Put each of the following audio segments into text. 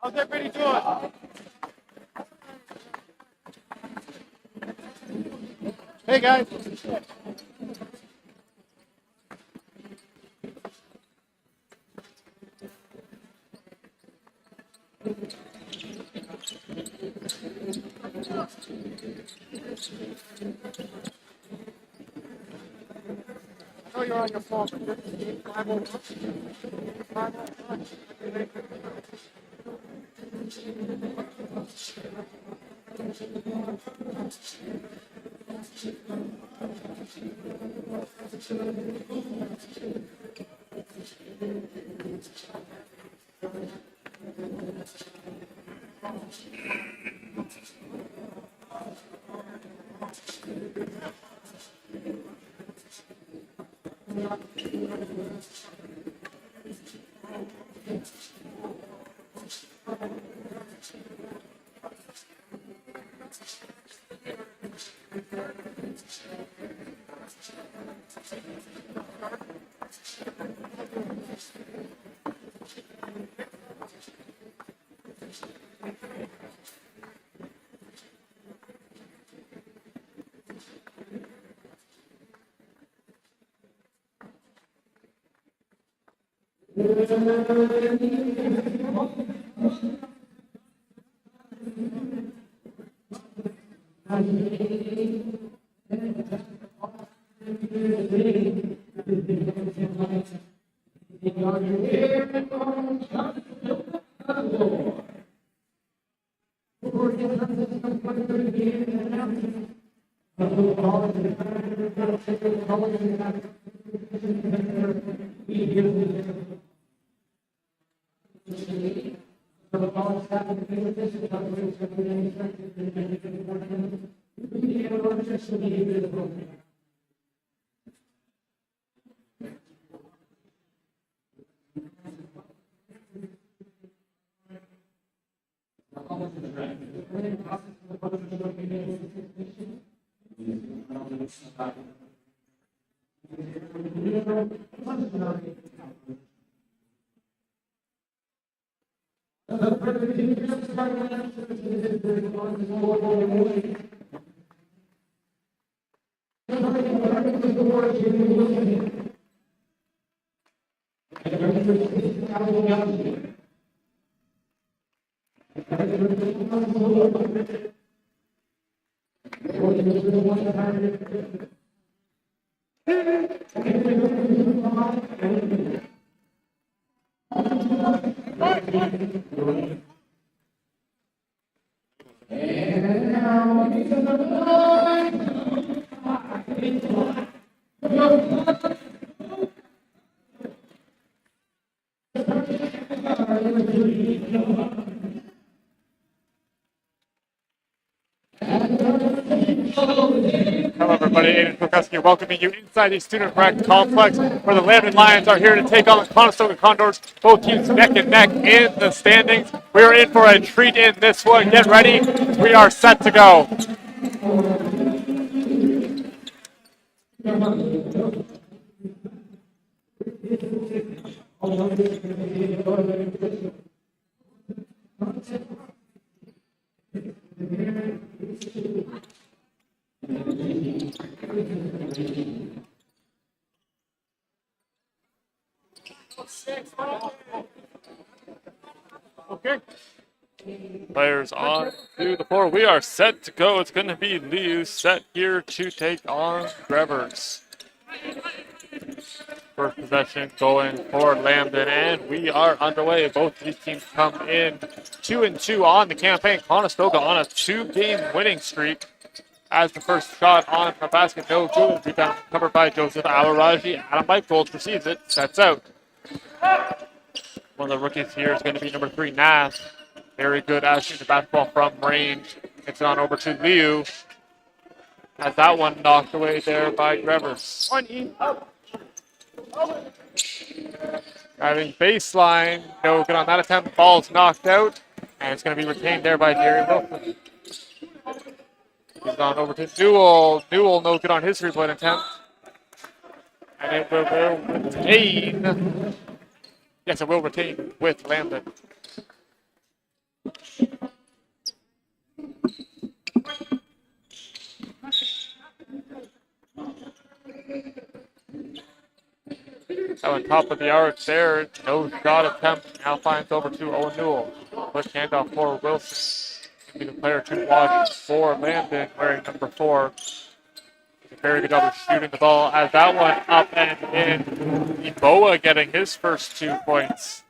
How's everybody doing? Hey guys. I know you're on your phone, but this is 501. Hello everybody, Aiden Kokeski welcoming you inside the Student Rec Complex where the Lambton Lions are here to take on the Conestoga Condors. Both teams neck and neck in the standings. We are in for a treat in this one. Get ready. We are set to go. Okay. Players on to the floor. We are set to go. It's going to be Liu set here to take on Grevers. First possession going for Lambton, and we are underway. Both these teams come in 2-2 on the campaign. Conestoga on a 2-game winning streak. As the first shot on the basket, no good. Rebound covered by Joseph Alaraji. Adam Michaels receives it, sets out. One of the rookies here is going to be number 3, Nath. Very good at shooting the basketball from range. It's on over to Liu. Has that one knocked away there by Grevers. Driving baseline. No good on that attempt. Ball's knocked out. And it's going to be retained there by Jerry Wilson. He's on over to Newell. Newell no good on his three-point attempt. And it will retain. Yes, it will retain with Lambton. On top of the arc there, no shot attempt. Now finds over to Owen Newell. Quick handoff for Wilson. Be the player to watch for Lambton, wearing number 4. Very good job of shooting the ball as that one up and in. Eboa getting his first 2 points.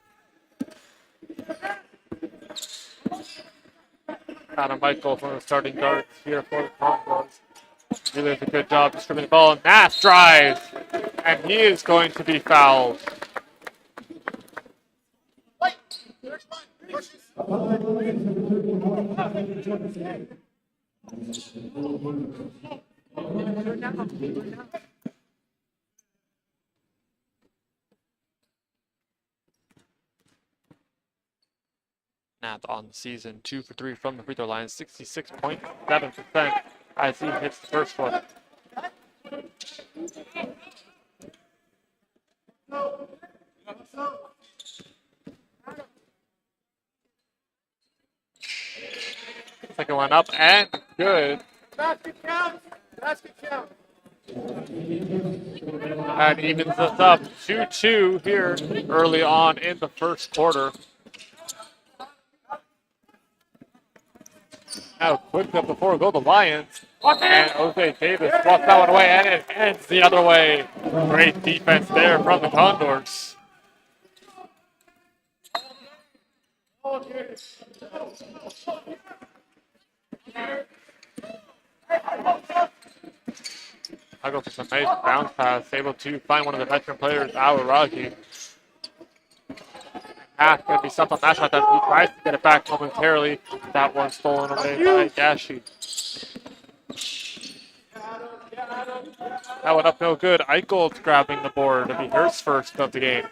Adam Michael from the starting guards here for the Congo's. Really does a good job distributing the ball. Nash drives, and he is going to be fouled. Nath on the season, 2 for 3 from the free throw line, 66.7% as he hits the first one. Second one up and good. Basket count. Basket count. And evens us up 2-2 here early on in the first quarter. Now quick up before we go, the Lions. And Jose Davis walks that one away, and it ends the other way. Great defense there from the Condors. Huggle for some nice bounce pass, able to find one of the veteran players, Awaraji. Half going to be stuffed on that shot. That he tries to get it back momentarily. That one stolen away by Gashi. That one up no good. Eichel's grabbing the board to be his first of the game.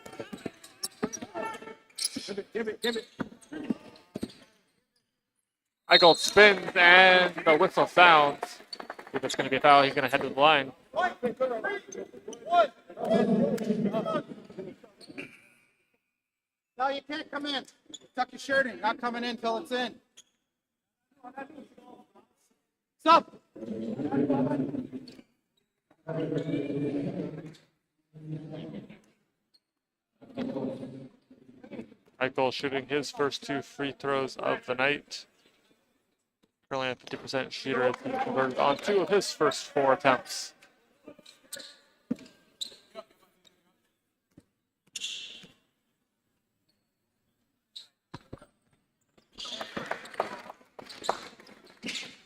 Give it. Eichel spins and the whistle sounds. If it's going to be a foul, he's going to head to the line. No, you can't come in. Tuck your shirt in. Not coming in till it's in. Stop. Eichel shooting his first 2 free throws of the night. Currently at 50% shooter as he converted on 2 of his first 4 attempts.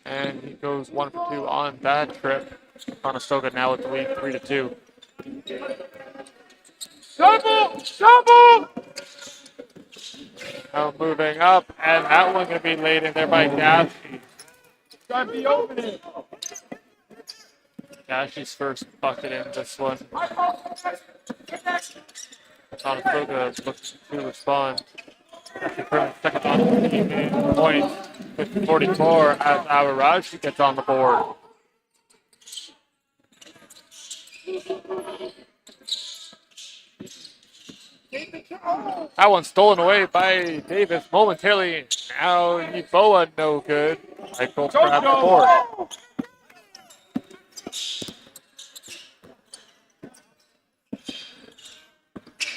And he goes 1 for 2 on that trip. Conestoga now with the lead 3-2. Double! Now moving up, and that one going to be laid in there by Gashi. Gotta be opening. Gashi's first bucket in this one. Conestoga looks to respond. Gashi currently second on the team in points with 44 as Awaraji gets on the board. That one stolen away by Davis momentarily. Now Eboa no good. Eichel grabs the board.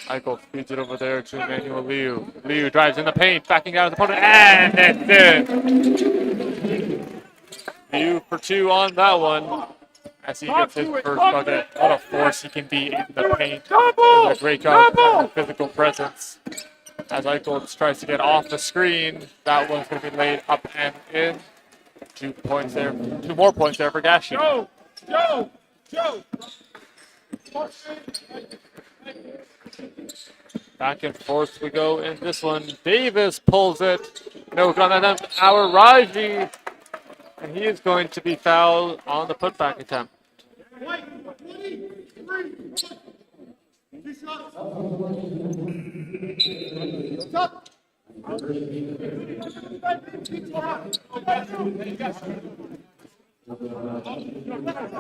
Eichel feeds it over there to Emmanuel Liu. Liu drives in the paint, backing out his opponent, and it's in. Liu for 2 on that one. As he gets his first bucket, what a force he can be in the paint. Does a great job of physical presence. As Eichel tries to get off the screen, that one's going to be laid up and in. 2 points there, 2 more points there for Gashi. Joe. Back and forth we go in this one. Davis pulls it. No good on that attempt. Awaraji. And he is going to be fouled on the putback attempt.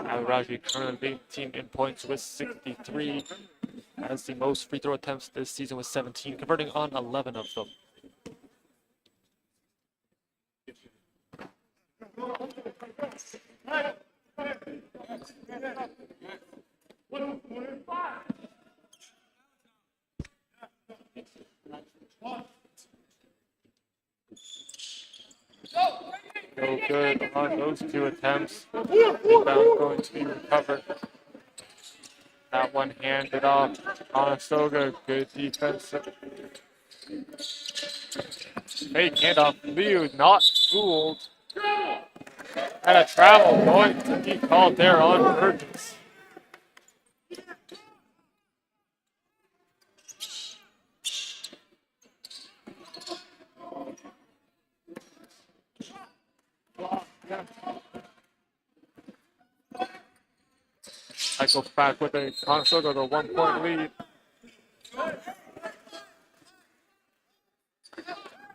Awaraji currently leading the team in points with 63. Has the most free throw attempts this season with 17, converting on 11 of them. No good on those two attempts. Rebound going to be recovered. That one handed off. Conestoga, good defense. Fake handoff. Liu not fooled. And a travel going to be called there on Burgess. Michael's back with a Conestoga with a 1-point lead.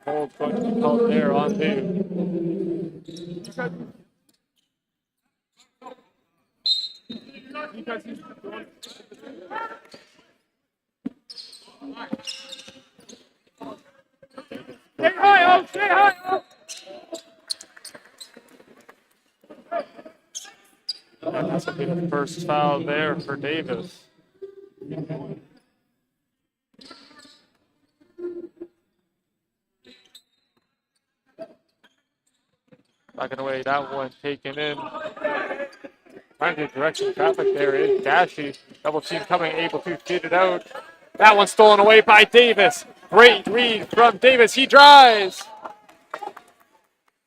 Hold going to be called there on Liu. Stay high up! Stay high up! And that's going to be the first foul there for Davis. Backing away, that one taken in. Trying to direct some traffic there is Dashy. Double team coming, able to get it out. That one stolen away by Davis. Great read from Davis. He drives.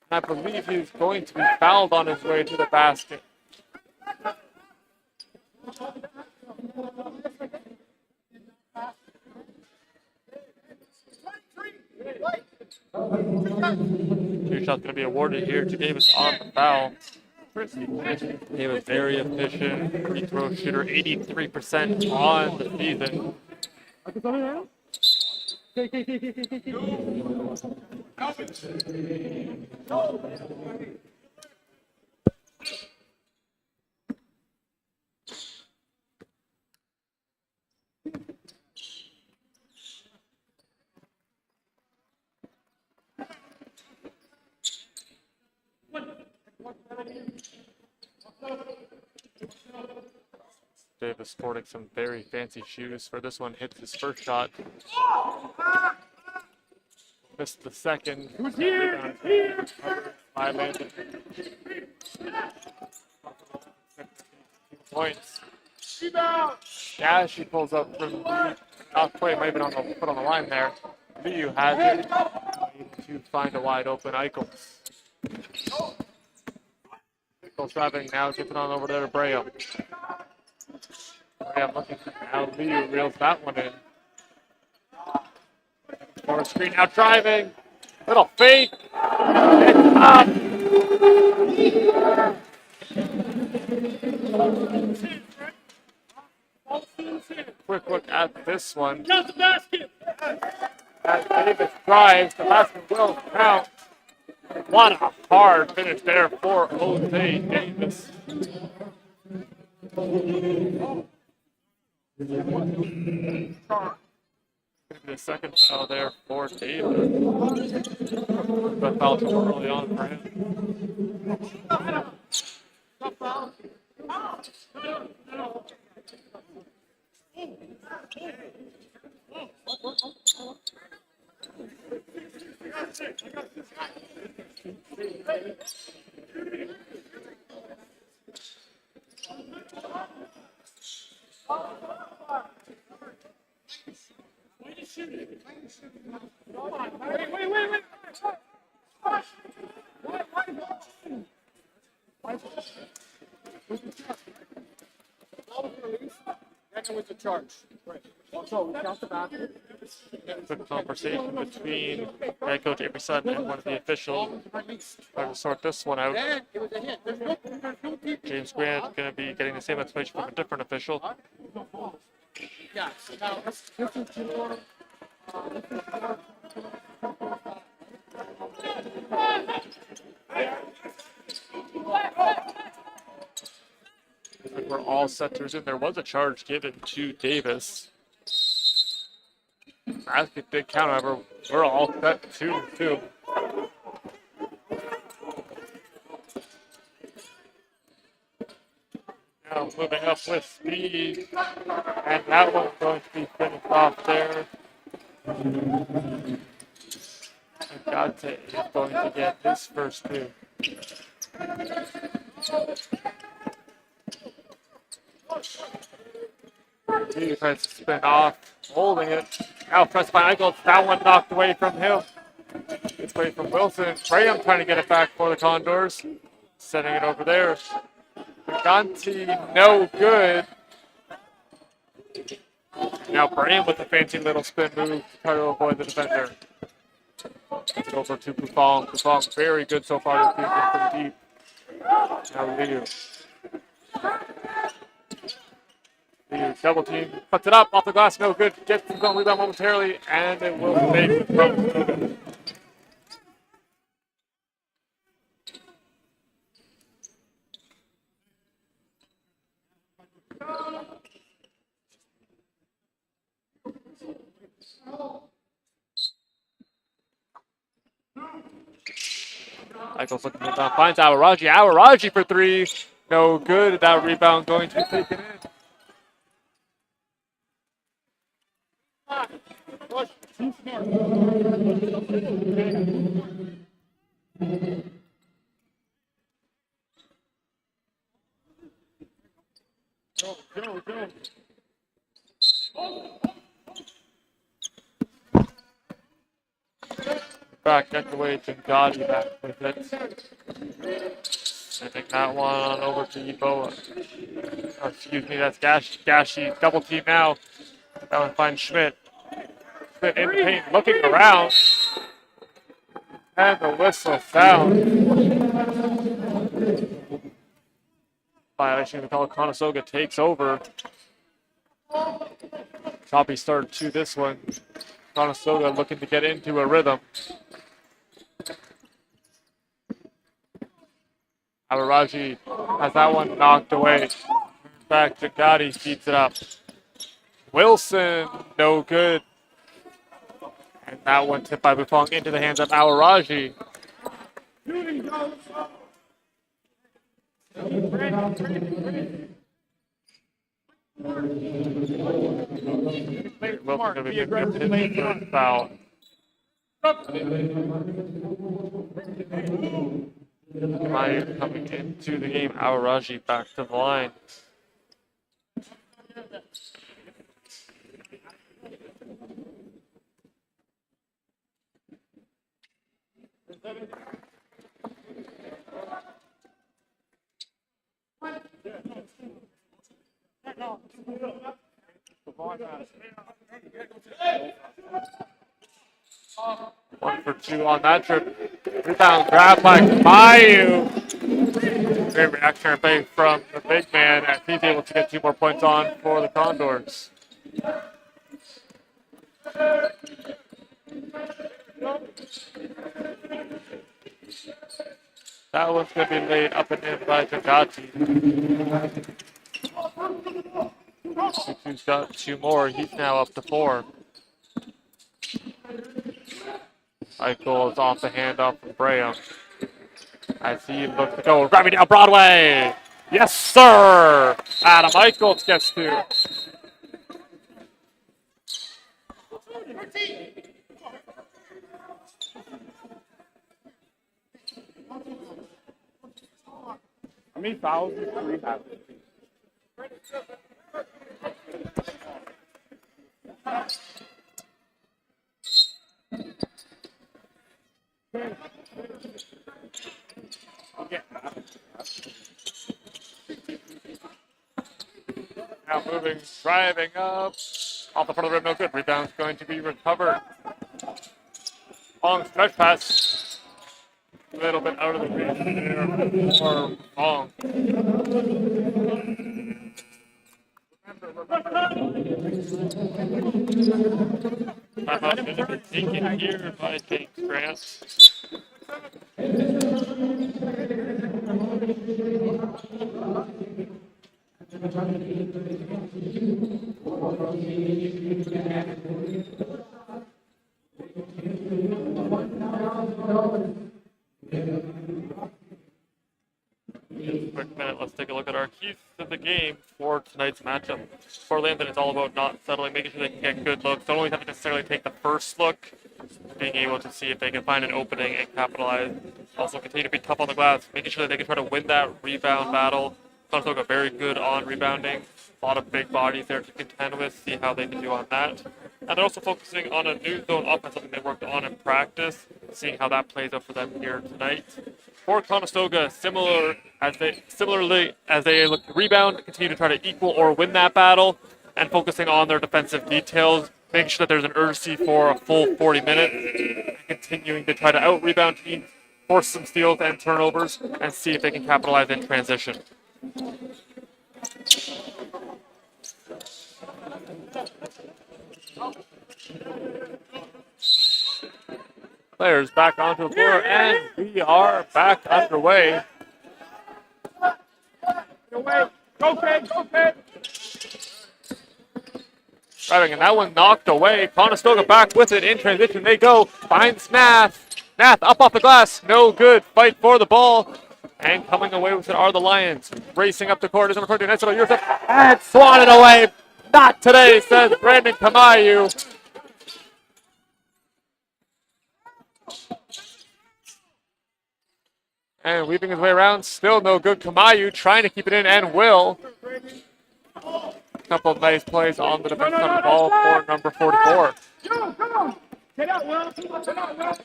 I believe he's going to be fouled on his way to the basket. Two shots going to be awarded here to Davis on the foul. He was very efficient free throw shooter, 83% on the season. Davis sporting some very fancy shoes for this one. Hits his first shot. Missed the second. Who's here? By Lambton. Points. Yeah, she pulls up from not quite, might have been on the foot on the line there. Liu has it. To find a wide open Eichels. Eichels driving now, gets it on over there to Brea. Brea looking now. Liu reels that one in. Forward screen now driving. Little fake. It's up. Quick look at this one. Got the basket. As Davis drives, the basket will count. What a hard finish there for O.J. Davis. The second foul there for Davis. But foul too early on for him. Wait. That was the charge. Right. So we count the basket. Quick conversation between head coach Avery Sutton and one of the officials. Trying to sort this one out. It was a hit. There's no James Grant going to be getting the same explanation from a different official. Yeah. Now, this is your. We're all set to resume. There was a charge given to Davis. Basket did count, however, we're all set 2-2. Now moving up with speed. And that one's going to be finished off there. Agate is going to get his first two. He tries to spin off, holding it. Now pressed by Eichholz. That one knocked away from him. It's away from Wilson. Graham trying to get it back for the Condors. Setting it over there. Ganti, no good. Now Graham with a fancy little spin move to try to avoid the defender. It's over to Bufong. Bufong very good so far this season from deep. Now Liu. Liu double team. Puts it up off the glass. No good. Gets the zone rebound momentarily. And it will stay from Eichholz looking to rebound. Finds Awaraji. Awaraji for three. No good. That rebound going to be taken in. Go. Back, get the way to Gotti back with it. Sending that one on over to Eboa. Oh, excuse me, that's Gashi. Double team now. That one finds Schmidt. Schmidt in the paint, looking around. And the whistle sound. Violation of the call. Conestoga takes over. Choppy start to this one. Conestoga looking to get into a rhythm. Awaraji has that one knocked away. Back to Gotti, speeds it up. Wilson, no good. And that one tipped by Bufong into the hands of Awaraji. Wilson going to be picking up his foul. Ryan coming into the game. Awaraji back to the line. One for two on that trip. Rebound grab by Mayu. Great reaction play from the big man as he's able to get 2 more points on for the Condors. That one's going to be laid up and in by Jagati. Suku's got 2 more. He's now up to 4. Eichel is off the handoff from Graham. As he looks to go, grabbing down Broadway. Yes, sir. Adam Eichel gets 2. How many fouls do we have? Now moving, driving up. Off the front of the rim, no good. Rebound's going to be recovered. Long stretch pass. A little bit out of the reach there for Long. Timeout going to be taken here by James Grant. quick minute, let's take a look at our keys to the game for tonight's matchup. For Lambton, it's all about not settling, making sure they can get good looks. Don't always have to necessarily take the first look, being able to see if they can find an opening and capitalize. Also continue to be tough on the glass, making sure that they can try to win that rebound battle. Conestoga very good on rebounding. A lot of big bodies there to contend with, see how they can do on that. And they're also focusing on a new zone offense, something they worked on in practice, seeing how that plays out for them here tonight. For Conestoga, similarly as they look to rebound, continue to try to equal or win that battle, and focusing on their defensive details, making sure that there's an urgency for a full 40 minutes, and continuing to try to out-rebound teams, force some steals and turnovers, and see if they can capitalize in transition. Players back onto the floor, and we are back underway. Go, kid! Driving, and that one knocked away. Conestoga back with it in transition. They go, finds Nath. Nath up off the glass, no good. Fight for the ball, and coming away with it are the Lions. Racing up the court is number 20. Nice little Yusuf, and swatted away. Not today, says Brandon Kamayu. And weaving his way around, still no good. Kamayu trying to keep it in, and will. Couple of nice plays on the defense side of the ball for number 44. Come on! Get out, Will! Get out, Will!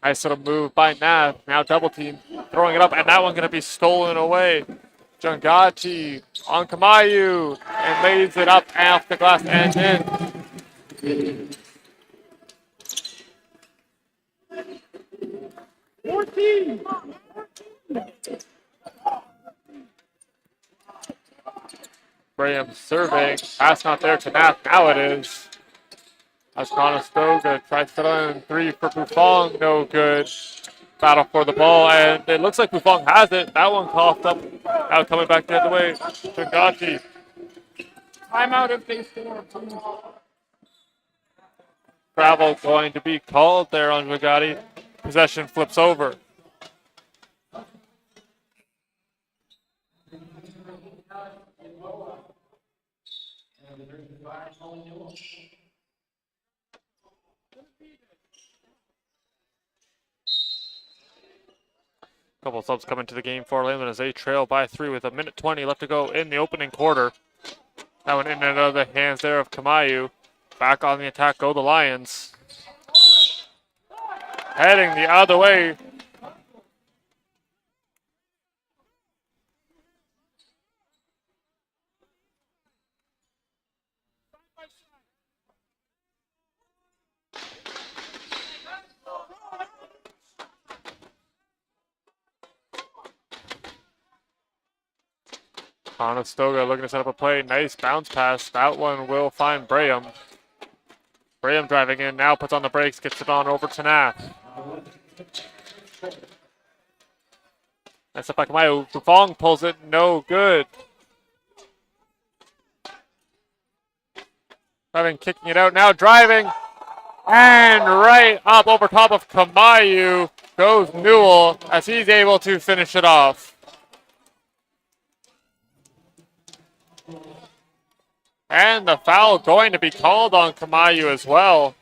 Nice little move by Nav. Now double team, throwing it up, and that one going to be stolen away. Jungati on Kamayu, and lays it up off the glass and in. 14! Graham serving, pass not there to Nath. Now it is. As Conestoga tries to settle in three for Bufong, no good. Battle for the ball, and it looks like Bufong has it. That one coughed up. Now coming back the other way. Jungati. Timeout if they score. Travel going to be called there on Jungati. Possession flips over. Couple subs coming to the game for Lambton as they trail by 3 with 1:20 left to go in the opening quarter. That one in and out of the hands there of Kamayu. Back on the attack go the Lions. Heading the other way. Conestoga looking to set up a play. Nice bounce pass. That one will find Braham. Braham driving in. Now puts on the brakes. Gets it on over to Nath. That's up by Kamayu. Bufong pulls it. No good. Driving, kicking it out. Now driving. And right up over top of Kamayu goes Newell as he's able to finish it off. And the foul going to be called on Kamayu as well.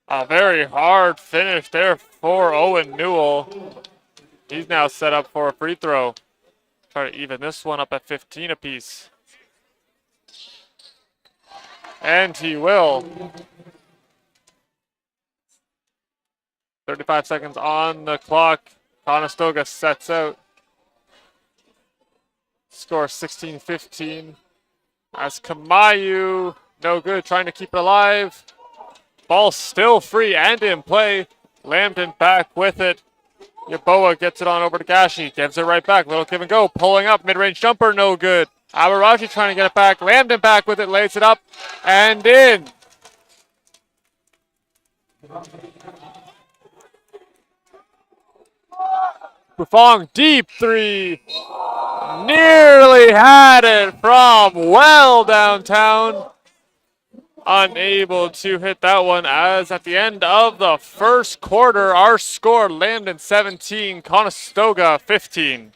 A very hard finish there for Owen Newell. He's now set up for a free throw. Try to even this one up at 15 apiece. And he will. 35 seconds on the clock. Conestoga sets out. Score 16-15. As Kamayu, no good, trying to keep it alive. Ball still free and in play. Lambton back with it. Yaboa gets it on over to Gashi. Gives it right back. Little give and go. Pulling up. Mid-range jumper. No good. Abaraji trying to get it back. Lambton back with it. Lays it up. And in. Bufong deep three. Nearly had it from well downtown. unable to hit that one, as at the end of the first quarter, our score, Lambton 17, Conestoga 15.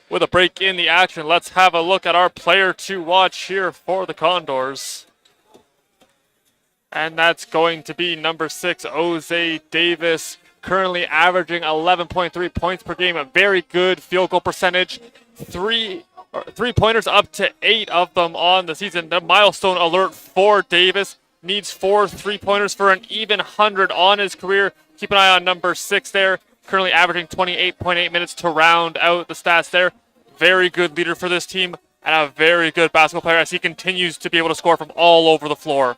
With a break in the action, let's have a look at our player to watch here for the Condors. And that's going to be number 6, Jose Davis, currently averaging 11.3 points per game. A very good field goal percentage. Three-pointers up to 8 of them on the season. The milestone alert for Davis. Needs 4 3-pointers for an even 100 on his career. Keep an eye on number 6 there. Currently averaging 28.8 minutes to round out the stats there. Very good leader for this team and a very good basketball player as he continues to be able to score from all over the floor.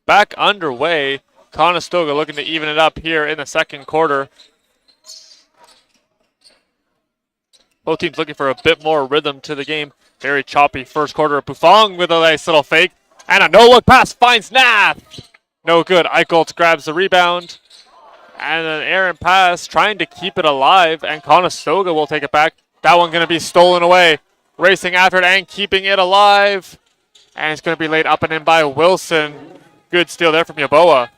Back underway. Conestoga looking to even it up here in the second quarter. Both teams looking for a bit more rhythm to the game. Very choppy first quarter. Buffon with a nice little fake. And a no-look pass finds Nath. No good. Eichholz grabs the rebound. And an errant pass trying to keep it alive. And Conestoga will take it back. That one going to be stolen away. Racing after it and keeping it alive. And it's going to be laid up and in by Wilson. Good steal there from Yaboa.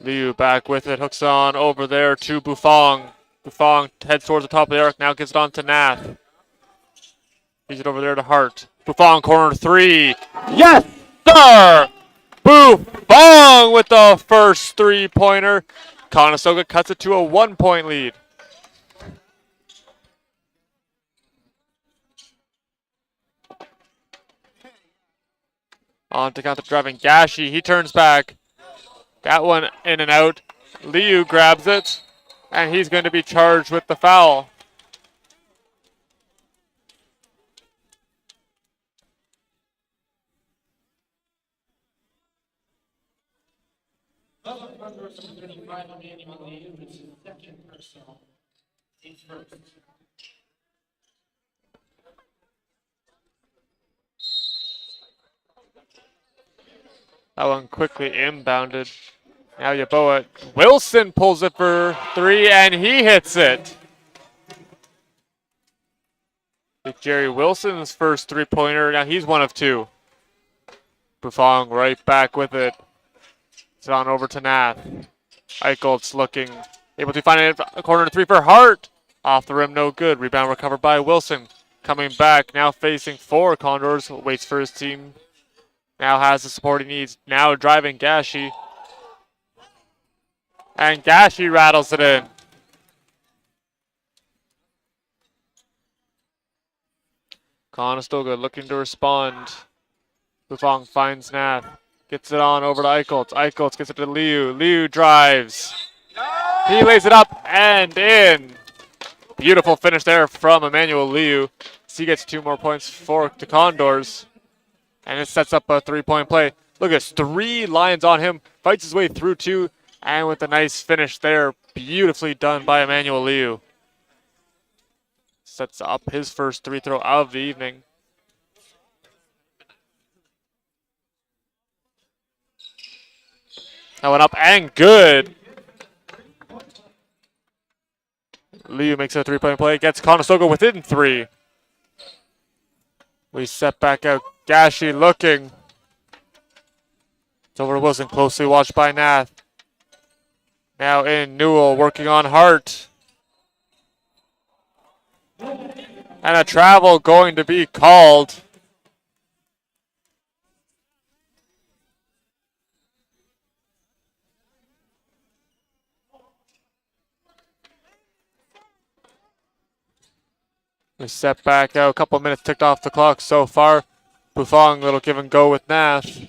Liu back with it, hooks on over there to Buffon. Buffon heads towards the top of the arc, now gets it on to Nath. He's it over there to Hart. Buffon corner 3. Yes, sir! Buffon with the first 3-pointer. Conestoga cuts it to a 1-point lead. On to counter driving Gashi. He turns back. That one in and out. Liu grabs it. And he's going to be charged with the foul. That one quickly inbounded. Now Yaboa. Wilson pulls it for 3 and he hits it. Jerry Wilson's first 3-pointer. Now he's 1 of 2. Buffon right back with it. It's on over to Nath. Eichholz looking. Able to find a corner 3 for Hart. Off the rim, no good. Rebound recovered by Wilson. Coming back, now facing 4 Condors. Waits for his team. Now has the support he needs. Now driving Gashi. And Gashi rattles it in. Conestoga looking to respond. Buffon finds Nath. Gets it on over to Eichholz. Eichholz gets it to Liu. Liu drives. He lays it up and in. Beautiful finish there from Emmanuel Liu. He gets 2 more points for the Condors. And it sets up a 3-point play. Look at this, 3 lines on him. Fights his way through 2. And with a nice finish there, beautifully done by Emmanuel Liu. Sets up his first 3-throw of the evening. That went up and good. Liu makes a three-point play. Gets Conestoga within 3. We set back out. Gashi looking. It's over to Wilson. Closely watched by Nath. Now in Newell working on Hart. And a travel going to be called. We set back out. A couple of minutes ticked off the clock so far. Bufong, little give and go with Nath.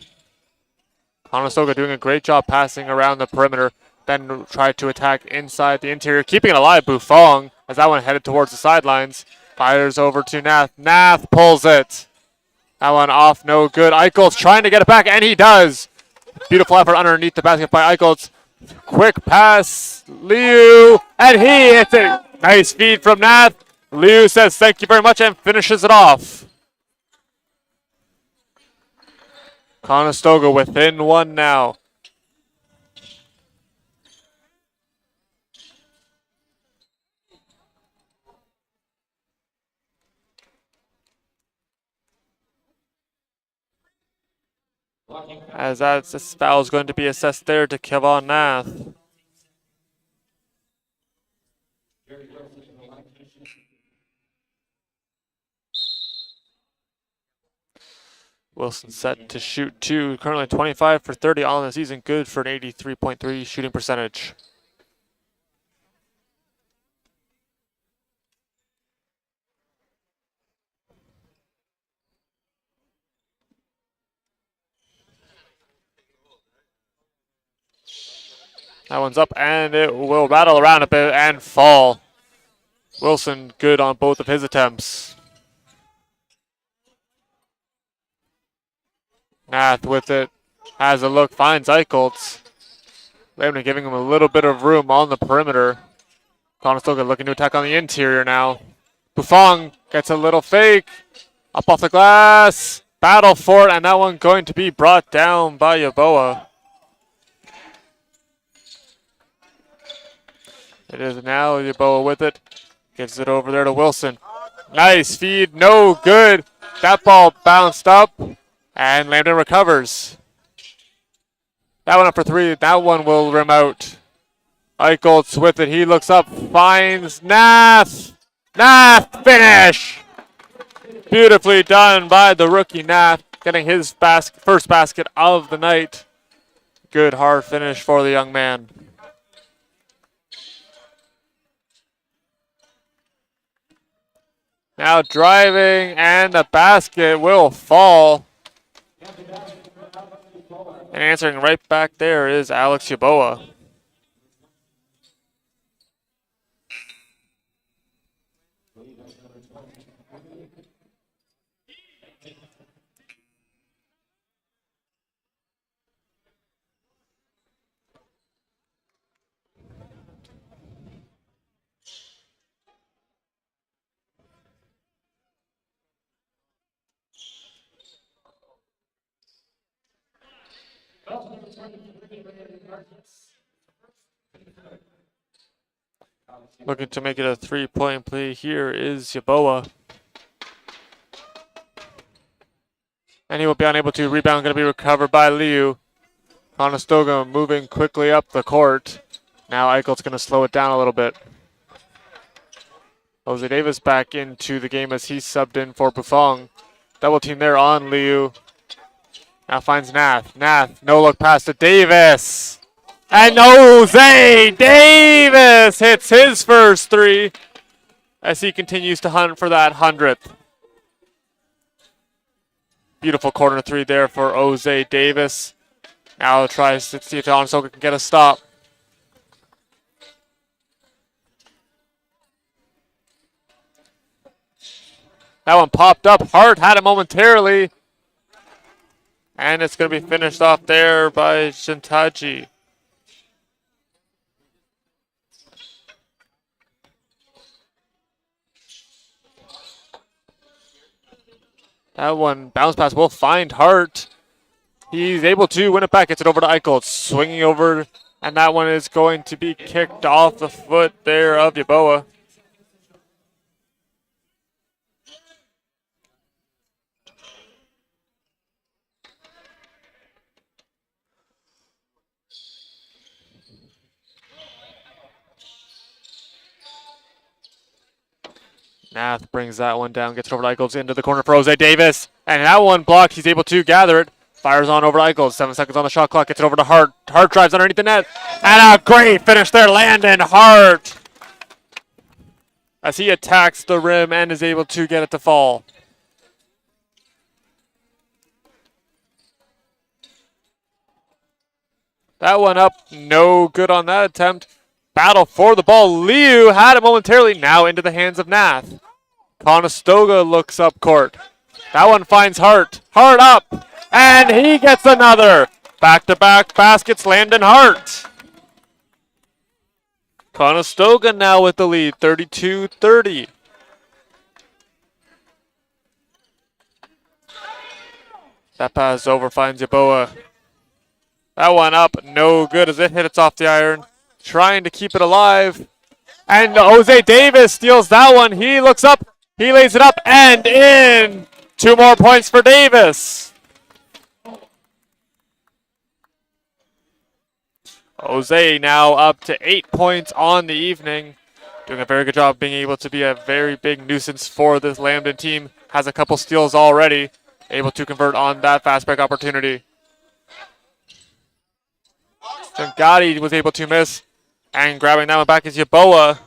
Conestoga doing a great job passing around the perimeter. Then tried to attack inside the interior. Keeping it alive, Bufong, as that one headed towards the sidelines. Fires over to Nath. Nath pulls it. That one off, no good. Eichelt's trying to get it back, and he does. Beautiful effort underneath the basket by Eichelt's. Quick pass, Liu, and he hits it. Nice feed from Nath. Liu says thank you very much and finishes it off. Conestoga within 1 now. As this foul is going to be assessed there to Kevon Nath. Wilson set to shoot 2, currently 25 for 30 on the season, good for an 83.3 shooting percentage. That one's up and it will rattle around a bit and fall. Wilson good on both of his attempts. Nath with it, has a look, finds Eicheltz. Lambton giving him a little bit of room on the perimeter. Conestoga looking to attack on the interior now. Bufong gets a little fake, up off the glass, battle for it, and that one going to be brought down by Yeboah. It is now Yeboah with it, gives it over there to Wilson. Nice feed, no good. That ball bounced up. And Lambton recovers. That one up for 3. That one will rim out. Eicheltz with it. He looks up, finds Nath. Nath finish. Beautifully done by the rookie Nath, getting his first basket of the night. Good hard finish for the young man. Now driving, and the basket will fall. And answering right back there is Alex Yeboah. Looking to make it a 3-point play here is Yeboah. And he will be unable to. Rebound going to be recovered by Liu. Conestoga moving quickly up the court. Now Eichelt's going to slow it down a little bit. Jose Davis back into the game as he subbed in for Bufong. Double team there on Liu. Now finds Nath. Nath, no look pass to Davis. And Jose Davis hits his first 3 as he continues to hunt for that 100th. Beautiful corner 3 there for Jose Davis. Now tries to see if Conestoga can get a stop. That one popped up. Hart had it momentarily. And it's going to be finished off there by Shintaji. That one bounce pass will find Hart. He's able to win it back. Gets it over to Eichel. Swinging over, and that one is going to be kicked off the foot there of Yeboah. Nath brings that one down, gets it over to Eichels into the corner for Jose Davis. And that one blocked. He's able to gather it. Fires on over to Eichels. 7 seconds on the shot clock. Gets it over to Hart. Hart drives underneath the net. And a great finish there. Landon Hart. As he attacks the rim and is able to get it to fall. That one up. No good on that attempt. Battle for the ball. Liu had it momentarily. Now into the hands of Nath. Conestoga looks up court. That one finds Hart. Hart up. And he gets another. Back-to-back baskets. Landon Hart. Conestoga now with the lead. 32-30. That pass over finds Yeboah. That one up. No good as it hits off the iron. Trying to keep it alive. And Jose Davis steals that one. He looks up. He lays it up and in. 2 more points for Davis. Jose now up to 8 points on the evening. Doing a very good job being able to be a very big nuisance for this Lambton team. Has a couple steals already. Able to convert on that fast break opportunity. Gotti was able to miss. And grabbing that one back is Yeboah.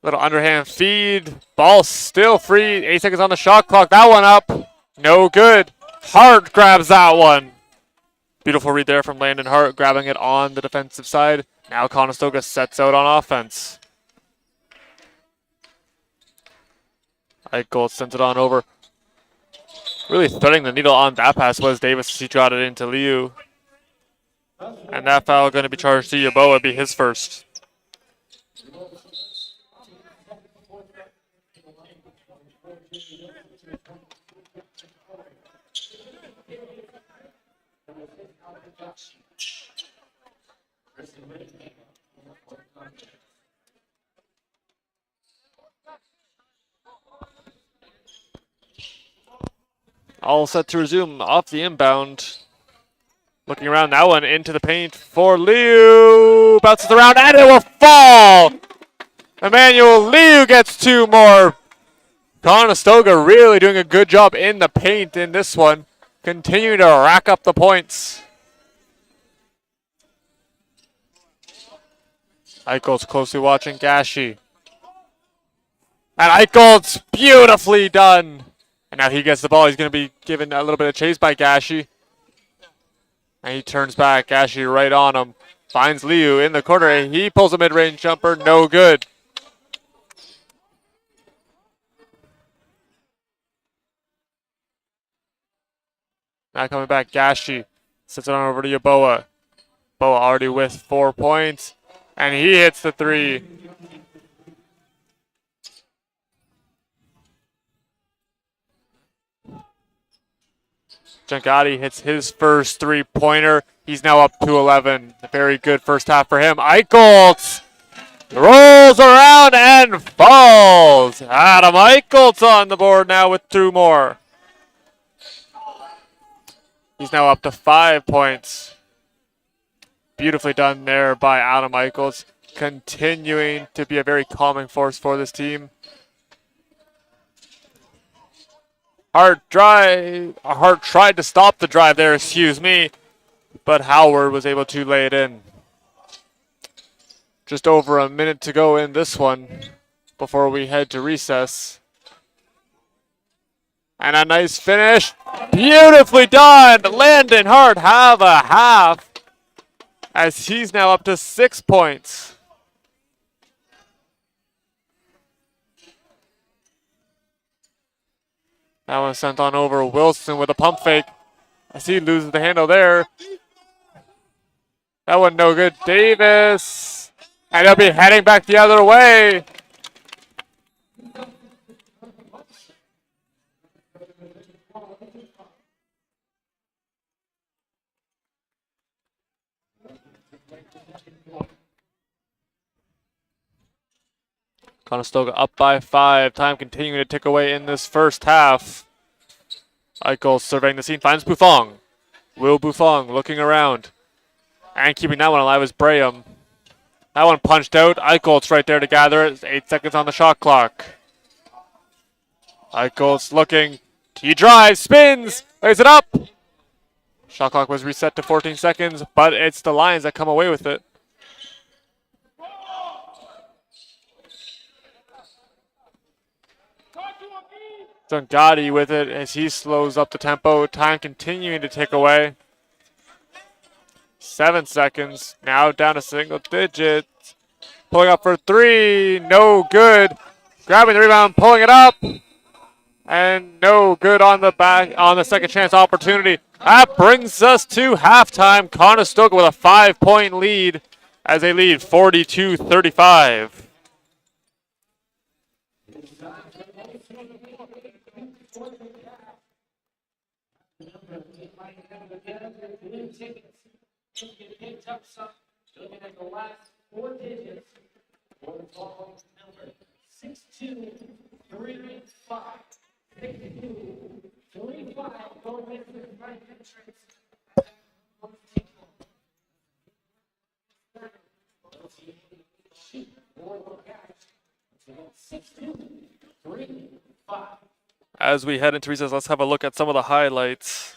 Little underhand feed. Ball still free. 8 seconds on the shot clock. That one up. No good. Hart grabs that one. Beautiful read there from Landon Hart, grabbing it on the defensive side. Now Conestoga sets out on offense. Eichel sends it on over. Really threading the needle on that pass was Davis. He trotted it into Liu. And that foul going to be charged to Yeboah, be his first. All set to resume off the inbound. Looking around, that one into the paint for Liu. Bounces around and it will fall. Emmanuel Liu gets 2 more. Conestoga really doing a good job in the paint in this one. Continuing to rack up the points. Eichel's closely watching Gashi. And Eichel's beautifully done. And now he gets the ball. He's going to be given a little bit of chase by Gashi. And he turns back. Gashi right on him. Finds Liu in the corner. He pulls a mid-range jumper. No good. Now coming back, Gashi sets it on over to Yeboah. Boa already with 4 points. And he hits the 3. Giancotti hits his first 3-pointer. He's now up to 11. A very good first half for him. Eichholz rolls around and falls. Adam Eichholz on the board now with 2 more. He's now up to 5 points. Beautifully done there by Adam Eichholz. Continuing to be a very calming force for this team. Hart tried to stop the drive there, but Howard was able to lay it in. Just over a minute to go in this one before we head to recess. And a nice finish. Beautifully done. Landon Hart have a half as he's now up to 6 points. That one sent on over Wilson with a pump fake as he loses the handle there. That one no good. Davis. And he'll be heading back the other way. Conestoga up by 5. Time continuing to tick away in this first half. Eichel surveying the scene, finds Buffon. Will Buffon looking around. And keeping that one alive is Braham. That one punched out. Eichel's right there to gather it. 8 seconds on the shot clock. Eichel's looking. He drives, spins, lays it up. Shot clock was reset to 14 seconds, but it's the Lions that come away with it. Dungati with it as he slows up the tempo. Time continuing to tick away. 7 seconds. Now down to single digits. Pulling up for 3. No good. Grabbing the rebound, pulling it up. And no good on the back on the second chance opportunity. That brings us to halftime. Conestoga with a 5-point lead as they lead 42-35. As we head into recess, let's have a look at some of the highlights.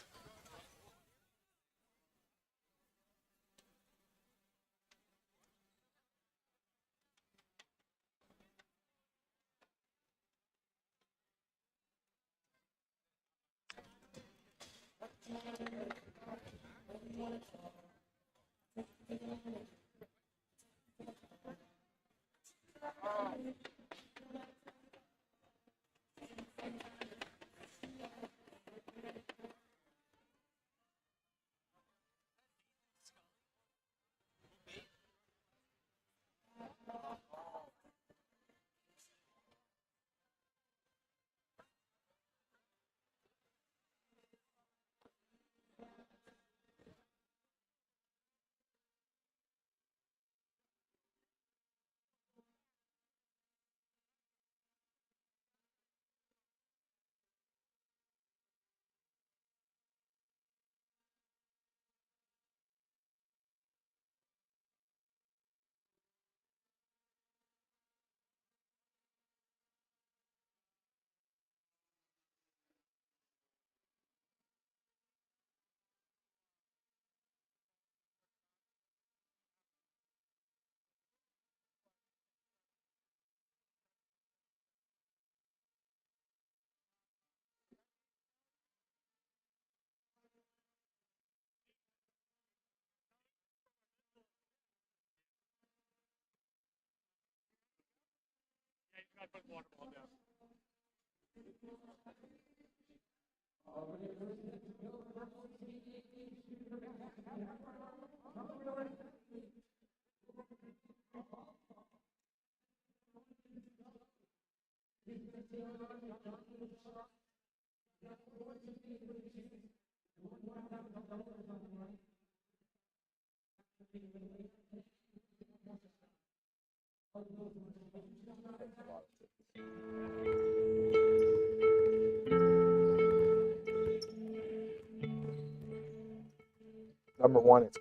Number one, it's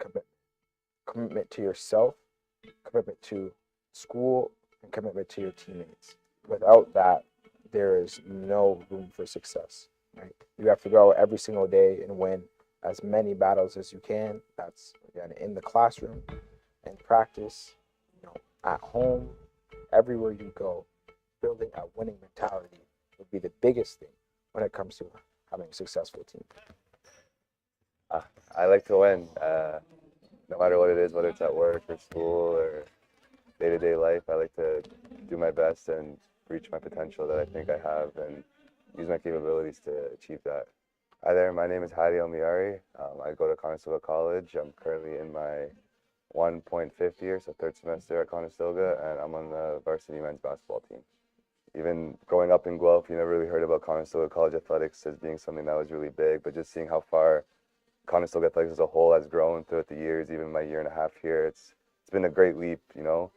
commitment to yourself, commitment to school, and commitment to your teammates. Without that, there is no room for success. Right? You have to go every single day and win as many battles as you can. That's again in the classroom, in practice, at home, everywhere you go. Building a winning mentality would be the biggest thing when it comes to having a successful team. I like to win, no matter what it is, whether it's at work or school or day-to-day life. I like to do my best and reach my potential that I think I have and use my capabilities to achieve that. Hi there, my name is Hadi Elmiari. I go to Conestoga College. I'm currently in my 1.5th year, so third semester at Conestoga, and I'm on the varsity men's basketball team. Even growing up in Guelph, you never really heard about Conestoga College athletics as being something that was really big, but just seeing how far Conestoga athletics as a whole has grown throughout the years, even my year and a half here. It's been a great leap, you know.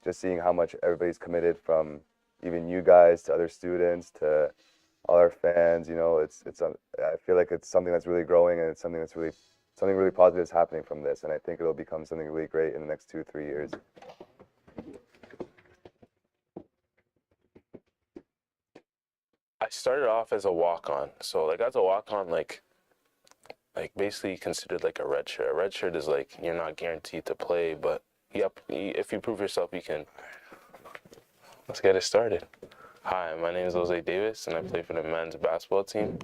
Just seeing how much everybody's committed, from even you guys to other students to all our fans. You know, I feel like it's something that's really growing, and it's something really positive is happening from this, and I think it'll become something really great in the next 2-3 years. I started off as a walk-on. So like as a walk-on, like basically considered like a red shirt. A red shirt is like you're not guaranteed to play, but yep, if you prove yourself, you can. Let's get it started. Hi, my name is Jose Davis, and I play for the men's basketball team,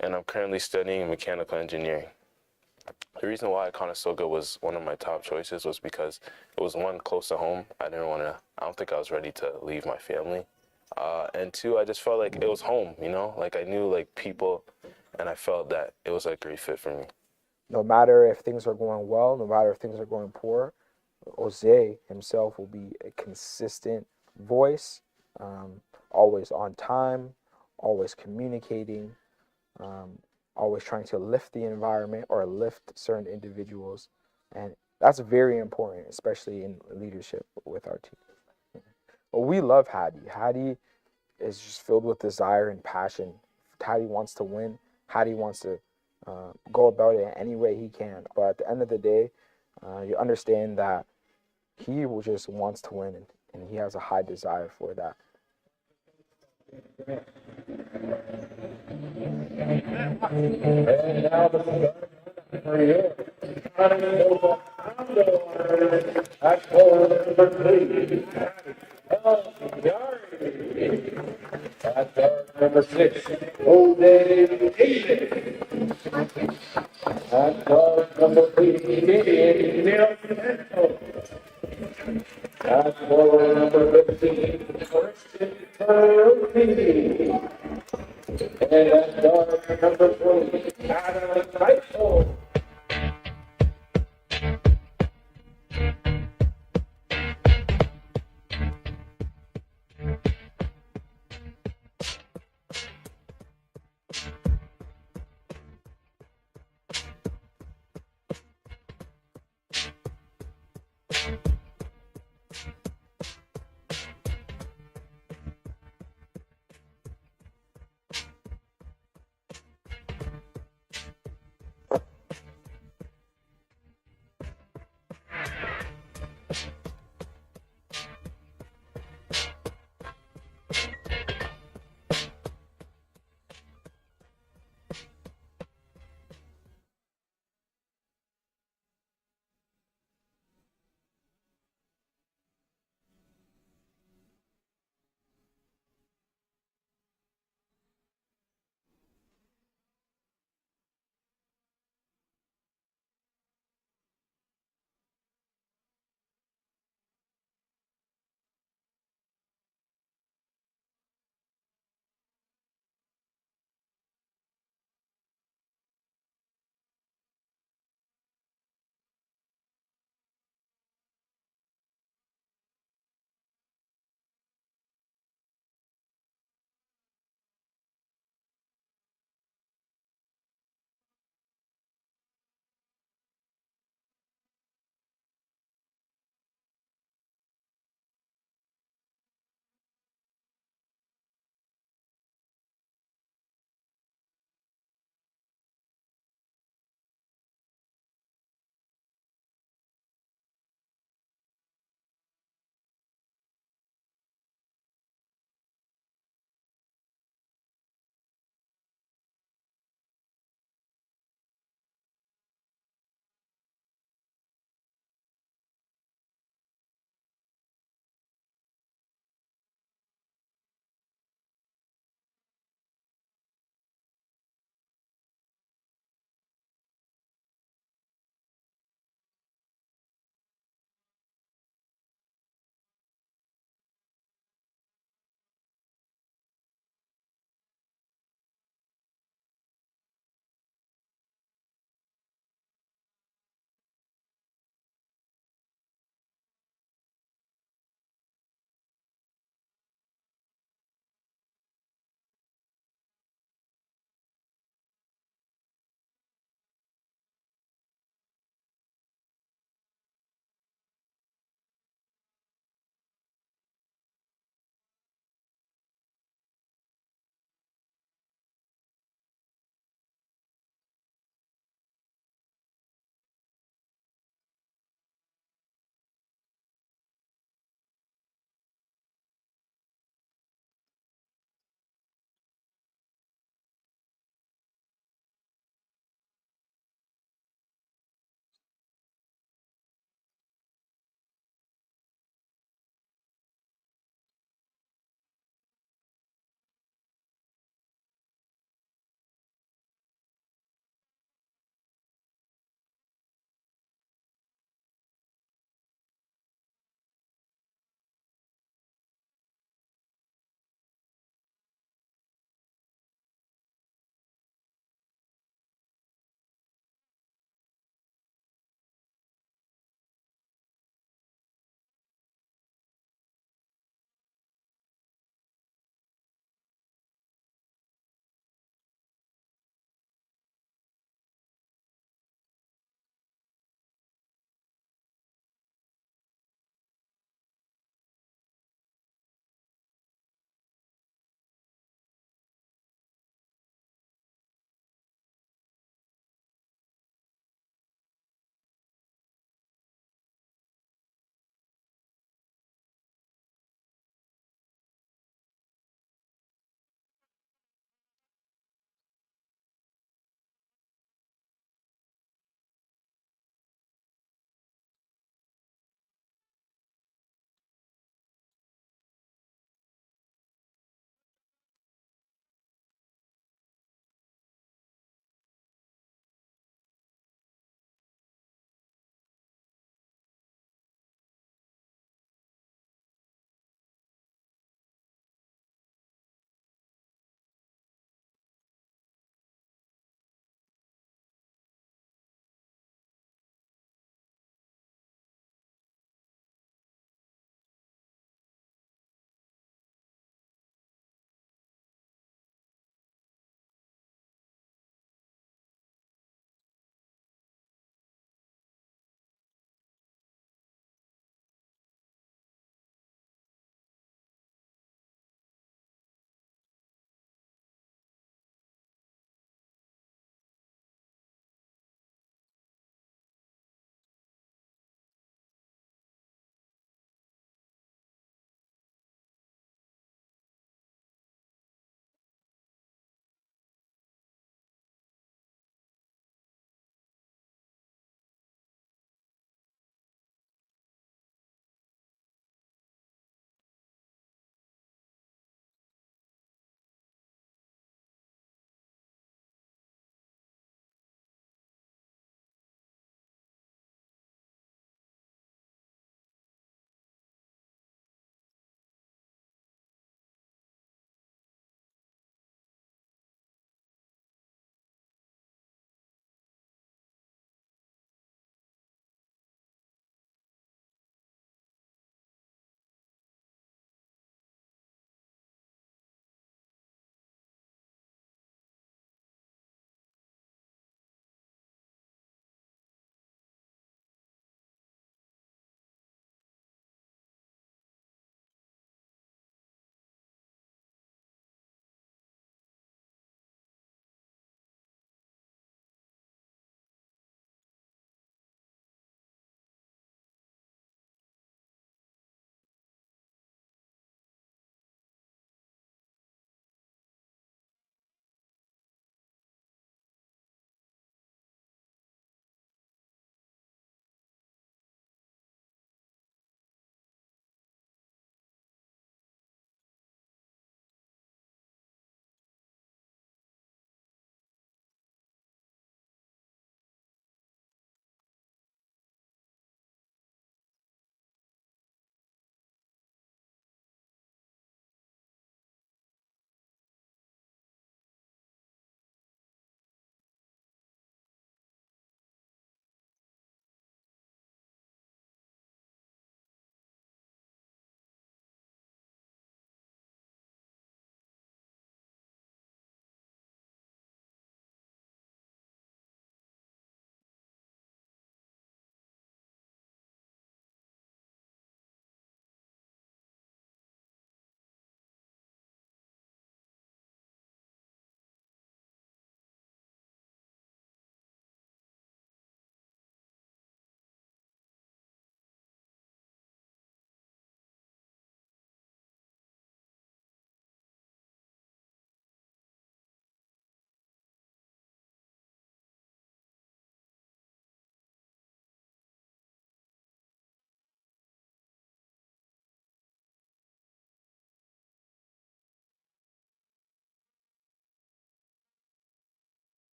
and I'm currently studying mechanical engineering. The reason why Conestoga was one of my top choices was because it was, one, close to home. I don't think I was ready to leave my family. And two, I just felt like it was home, you know? Like I knew like people, and I felt that it was a great fit for me. No matter if things are going well, no matter if things are going poor, Jose himself will be a consistent voice, always on time, always communicating, always trying to lift the environment or lift certain individuals. And that's very important, especially in leadership with our team. But we love Hadi. Hadi is just filled with desire and passion. Hadi wants to win. Hadi wants to go about it any way he can. But at the end of the day, you understand that he just wants to win, and he has a high desire for that. And now the for you. That's goal number 3. That's number 6. Jose Davis. That's number 3. Nelson. That's goal number 15. Christian Pearl. And that's number 20. Adam Michael.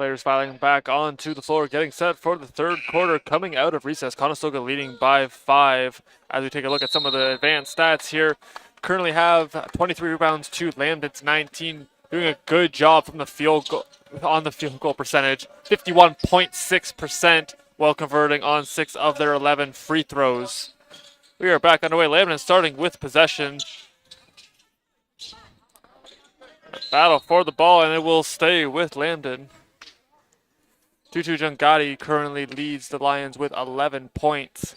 Players filing back onto the floor, getting set for the third quarter, coming out of recess. Conestoga leading by 5. As we take a look at some of the advanced stats here, currently have 23 rebounds to Lambton's 19, doing a good job from the field goal, on the field goal percentage, 51.6%, while converting on 6 of their 11 free throws. We are back underway. Lambton starting with possession. Battle for the ball, and it will stay with Lambton. Tutu Jungati currently leads the Lions with 11 points,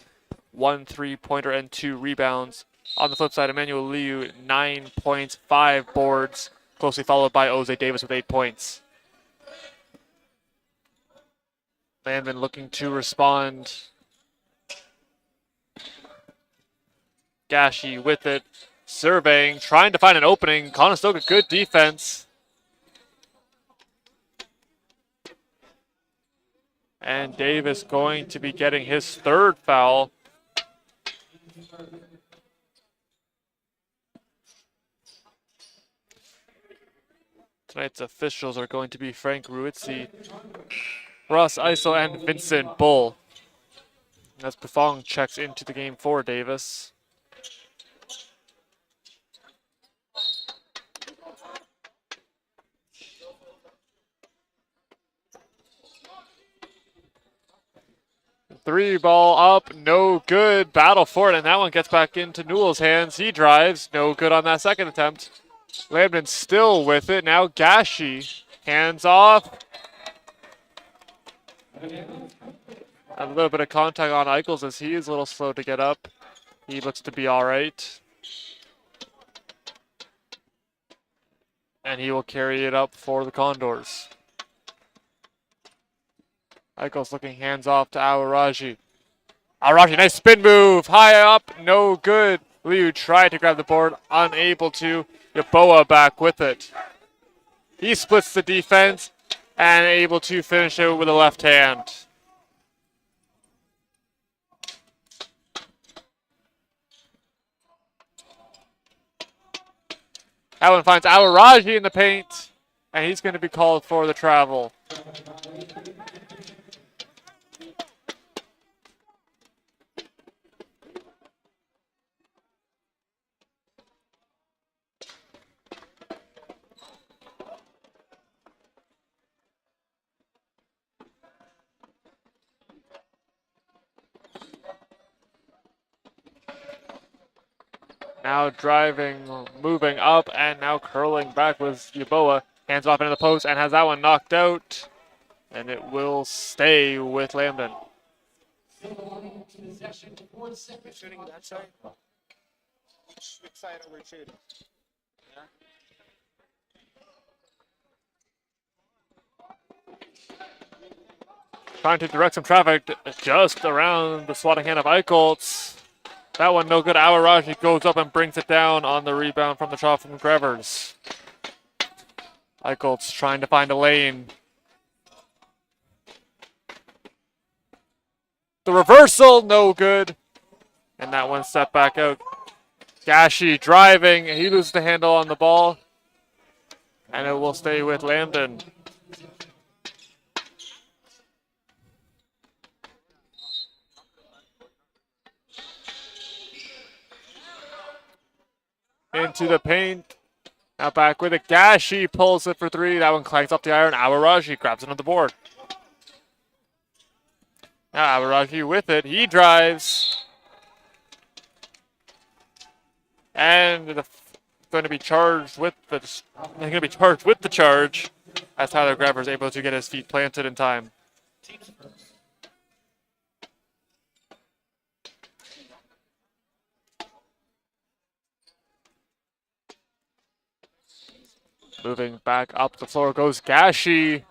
1 3-pointer and 2 rebounds. On the flip side, Emmanuel Liu, 9 points, 5 boards, closely followed by Jose Davis with 8 points. Lambton looking to respond. Gashi with it, surveying, trying to find an opening. Conestoga, good defense. And Davis going to be getting his 3rd foul. Tonight's officials are going to be Frank Ruizzi, Ross Isel, and Vincent Bull. As Pufong checks into the game for Davis. Three ball up, no good. Battle for it, and that one gets back into Newell's hands. He drives, no good on that second attempt. Lambton still with it. Now Gashi, hands off. A little bit of contact on Eichels as he is a little slow to get up. He looks to be all right. And he will carry it up for the Condors. Eichels looking hands off to Awaraji. Awaraji, nice spin move. High up, no good. Liu tried to grab the board, unable to. Yaboa back with it. He splits the defense and able to finish it with a left hand. That one finds Awaraji in the paint, and he's going to be called for the travel. Now driving, moving up, and now curling back with Yaboa. Hands off into the post and has that one knocked out. And it will stay with Lambton. Which side are we shooting? Trying to direct some traffic just around the swatting hand of Eichholz. That one no good. Awaraji goes up and brings it down on the rebound from the shot from Grevers. Eichholz trying to find a lane. The reversal, no good. And that one set back out. Gashi driving. He loses the handle on the ball. And it will stay with Lambton. Into the paint. Now back with it. Gashi pulls it for 3. That one clanks off the iron. Awaraji grabs it on the board. Now Awaraji with it. He drives. And going to be charged with the charge as Tyler Grevers is able to get his feet planted in time. Moving back up the floor goes Gashi.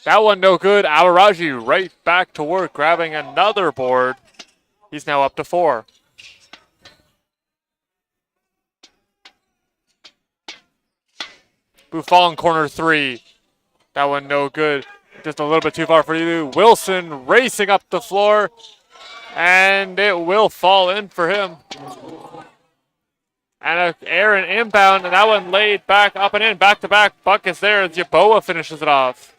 That one no good. Awaraji right back to work, grabbing another board. He's now up to 4. Buffon corner 3. That one no good. Just a little bit too far for you. Wilson racing up the floor. And it will fall in for him. And Aaron inbound, and that one laid back up and in, back-to-back buckets there as Yaboa finishes it off.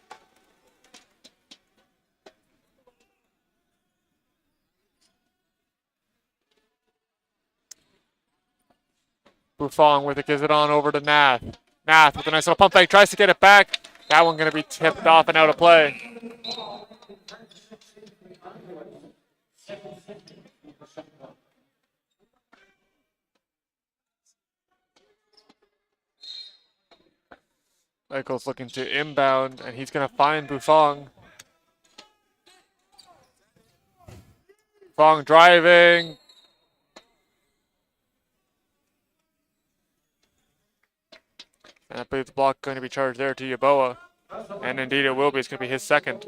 Buffon with it, gives it on over to Nath. Nath with a nice little pump fake, tries to get it back. That one going to be tipped off and out of play. Michael's looking to inbound, and he's going to find Buffon. Buffon driving. And I believe the block going to be charged there to Yeboah. And indeed it will be. It's going to be his second.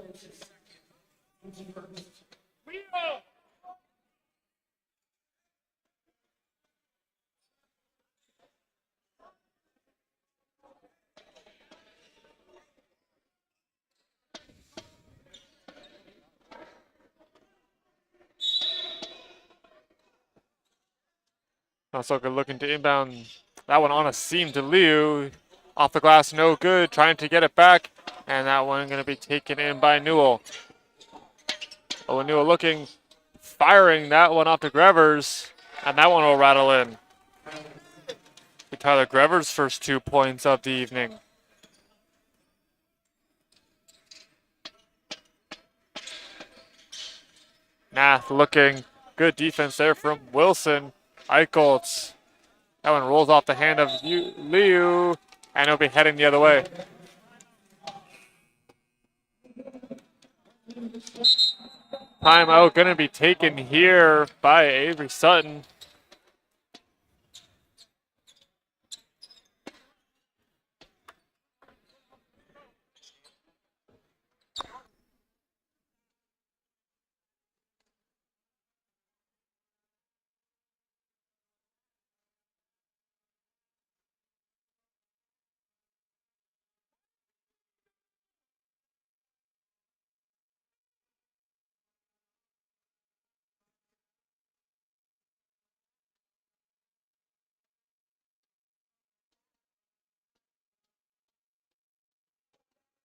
Conestoga looking to inbound. That one on a seam to Liu. Off the glass, no good. Trying to get it back. And that one going to be taken in by Newell. Owen Newell looking, firing that one off to Grevers. And that one will rattle in. Tyler Grevers' first 2 points of the evening. Nath looking. Good defense there from Wilson. Eicholtz. That one rolls off the hand of Liu, and it'll be heading the other way. Timeout going to be taken here by Avery Sutton.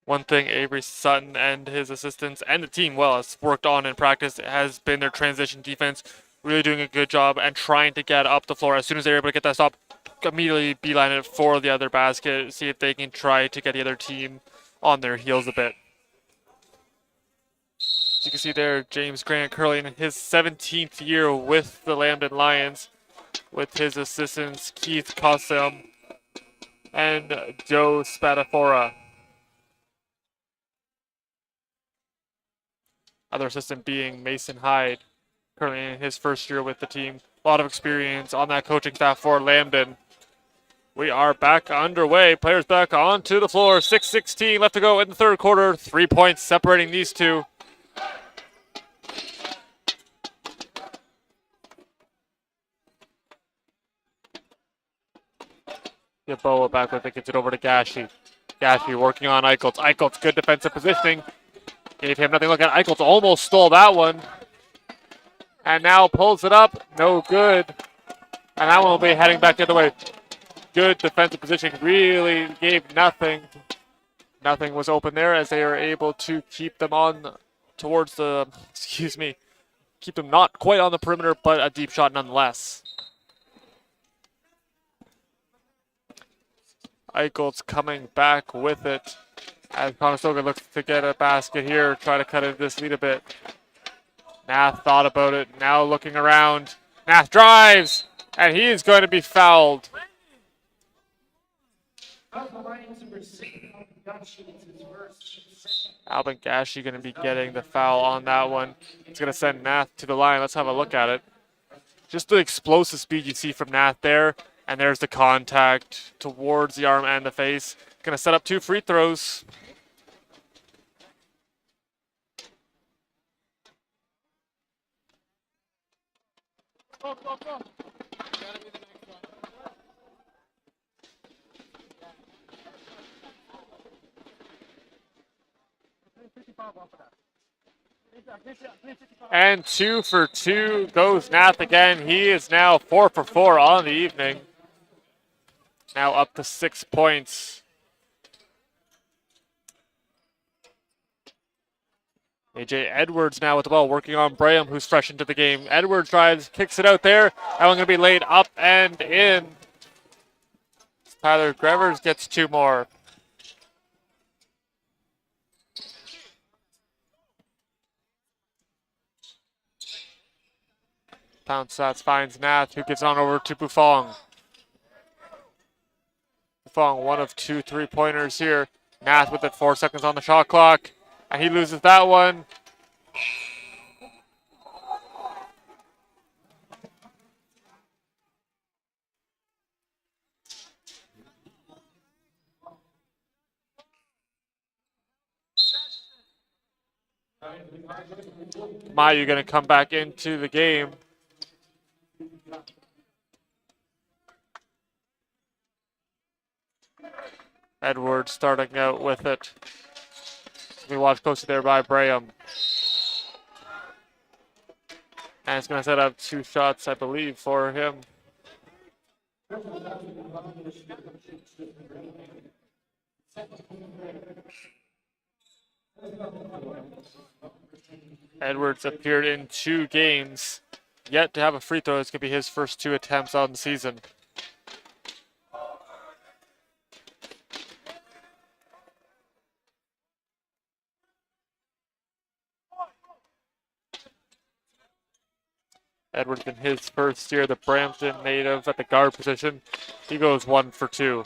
One thing Avery Sutton and his assistants and the team has worked on in practice has been their transition defense. Really doing a good job and trying to get up the floor. As soon as they're able to get that stop, immediately beeline it for the other basket. See if they can try to get the other team on their heels a bit. As you can see there, James Grant Curley in his 17th year with the Lambton Lions, with his assistants Keith Cossum and Joe Spadafora. Other assistant being Mason Hyde, currently in his first year with the team. A lot of experience on that coaching staff for Lambton. We are back underway. Players back onto the floor. 6:16 left to go in the third quarter. 3 points separating these two. Yeboah back with it, gets it over to Gashi. Gashi working on Eicholtz. Eicholtz, good defensive positioning. Gave him nothing. Look at Eicholtz, almost stole that one. And now pulls it up. No good. And that one will be heading back the other way. Good defensive position. Really gave nothing. Nothing was open there as they were able to keep them on towards the, keep them not quite on the perimeter, but a deep shot nonetheless. Eicholtz coming back with it as Conestoga looks to get a basket here, try to cut into this lead a bit. Nath thought about it, now looking around. Nath drives, and he is going to be fouled. Alvin Gashi going to be getting the foul on that one. It's going to send Nath to the line. Let's have a look at it. Just the explosive speed you see from Nath there. And there's the contact towards the arm and the face. Going to set up 2 free throws. And 2 for 2 goes Nath again. He is now 4 for 4 on the evening. Now up to 6 points. AJ Edwards now with the ball, working on Braham, who's fresh into the game. Edwards drives, kicks it out there. That one going to be laid up and in. Tyler Grevers gets 2 more. Bounce shots finds Nath, who gets on over to Buffon. Buffon, 1 of 2 3-pointers here. Nath with it, 4 seconds on the shot clock, and he loses that one. Mayu going to come back into the game. Edwards starting out with it. We watch closely there by Braham. And it's going to set up 2 shots, I believe, for him. Edwards appeared in 2 games, yet to have a free throw. It's going to be his first 2 attempts on the season. Edwards in his first year, the Brampton native at the guard position. He goes 1 for 2.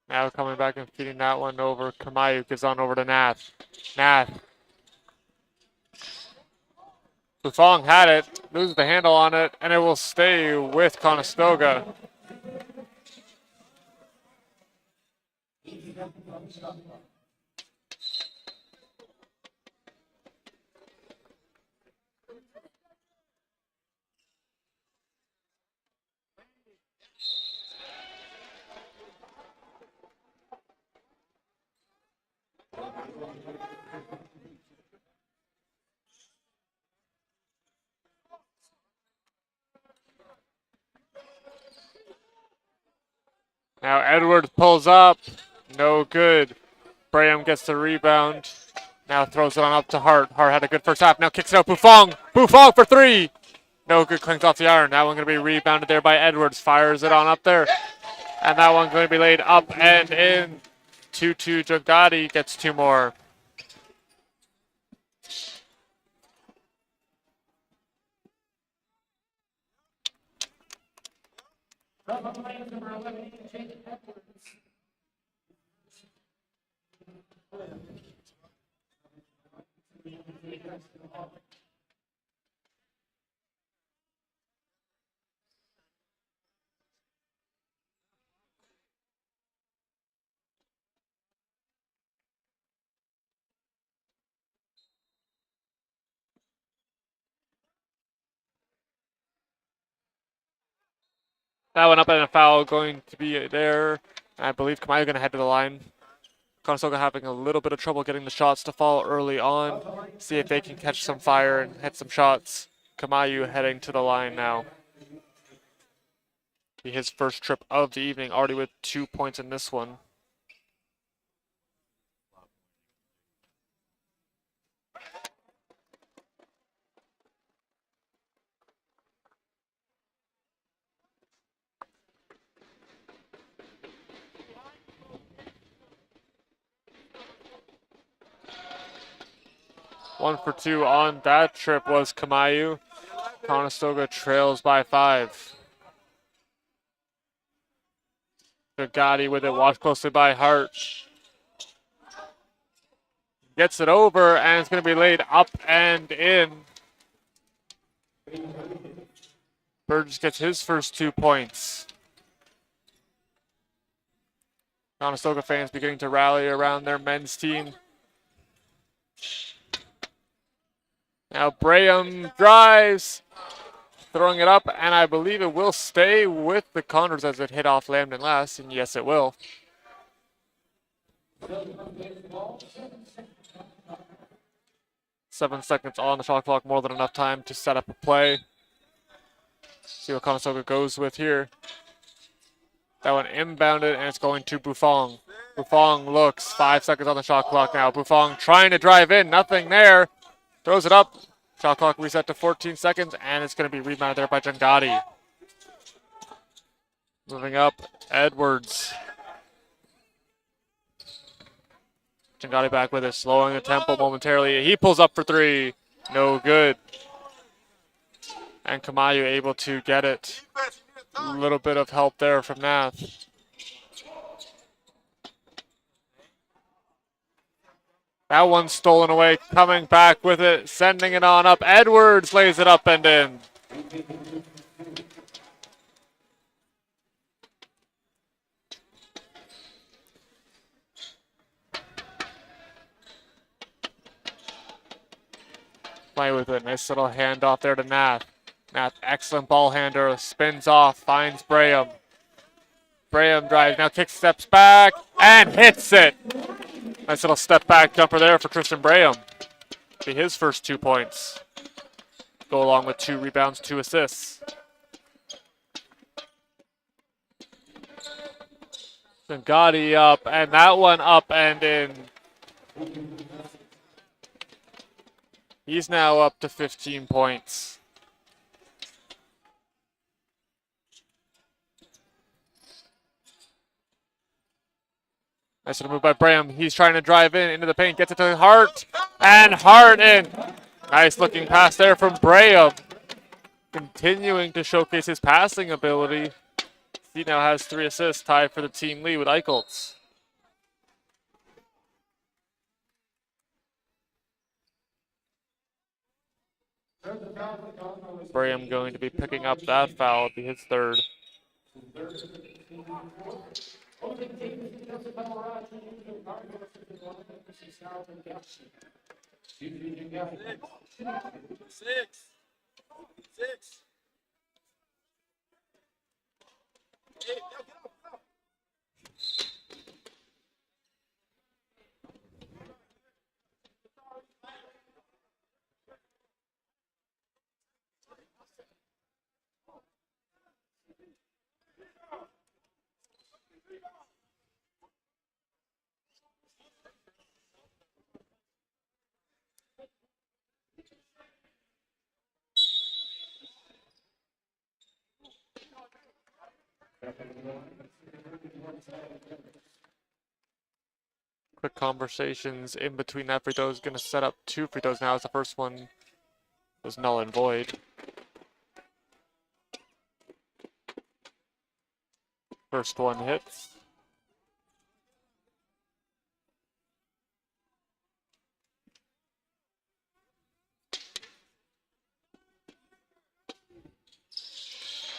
Now coming back and feeding that one over. Kamayu gives on over to Nath. Nath. Buffon had it, loses the handle on it, and it will stay with Conestoga. Now Edwards pulls up, no good. Braham gets the rebound. Now throws it on up to Hart. Hart had a good first half, now kicks it out. Buffon! Buffon for 3! No good, clings off the iron. That one going to be rebounded there by Edwards. Fires it on up there. And that one going to be laid up and in. 2-2 Jogati gets 2 more. That one up and a foul going to be there. I believe Kamayu going to head to the line. Conestoga having a little bit of trouble getting the shots to fall early on. See if they can catch some fire and hit some shots. Kamayu heading to the line now. Be his first trip of the evening, already with 2 points in this one. One for 2 on that trip was Kamayu. Conestoga trails by 5. Gagati with it, watched closely by Hart. Gets it over, and it's going to be laid up and in. Burgess gets his first 2 points. Conestoga fans beginning to rally around their men's team. Now Braham drives, throwing it up, and I believe it will stay with the Condors as it hit off Lambton last, and yes, it will. Seven seconds on the shot clock, more than enough time to set up a play. See what Conestoga goes with here. That one inbounded, and it's going to Buffon. Buffon looks, 5 seconds on the shot clock now. Buffon trying to drive in, nothing there. Throws it up. Shot clock reset to 14 seconds, and it's going to be rebounded there by Giangotti. Moving up, Edwards. Giangotti back with it, slowing the tempo momentarily. He pulls up for three. No good. And Kamayu able to get it. A little bit of help there from Nath. That one's stolen away, coming back with it, sending it on up. Edwards lays it up and in. Play with it, nice little handoff there to Nath. Nath, excellent ball handler, spins off, finds Braham. Braham drives, now kick steps back, and hits it. Nice little step back jumper there for Tristan Braham. Be his first 2 points. Go along with 2 rebounds, 2 assists. Giangotti up, and that one up and in. He's now up to 15 points. Nice little move by Braham. He's trying to drive in into the paint, gets it to Hart, and Hart in. Nice looking pass there from Braham. Continuing to showcase his passing ability. He now has 3 assists, tied for the team lead with Eicholtz. Braham going to be picking up that foul, it'll be his third. Six. Hey, go. Quick conversations in between that free throw is going to set up 2 free throws now as the first one was null and void. First one hits.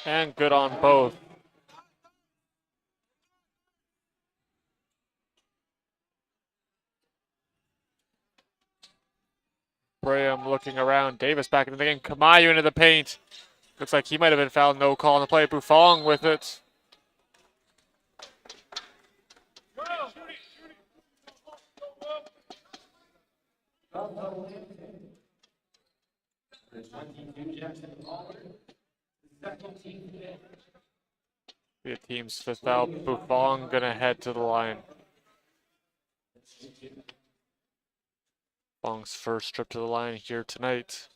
And good on both. Braham looking around. Davis back into the game. Kamayu into the paint. Looks like he might have been fouled. No call on the play. Buffon with it. The team's 5th foul. Buffon gonna head to the line. Bong's first trip to the line here tonight.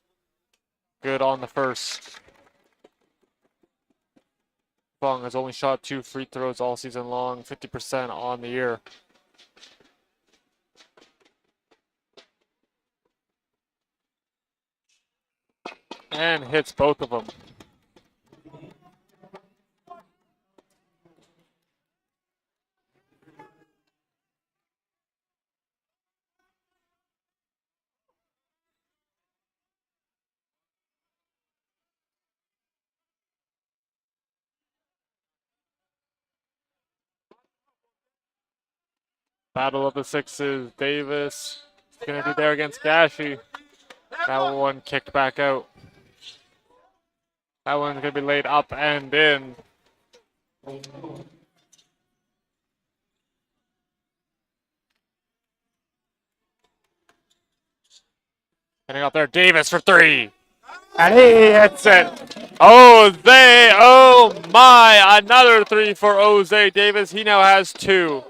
Good on the first. Bong has only shot 2 free throws all season long, 50% on the year. And hits both of them. Battle of the Sixes. Davis is going to be there against Gashi. That one kicked back out. That one's going to be laid up and in. Getting out there, Davis for 3. And he hits it. Oh my, another 3 for Jose Davis. He now has 2.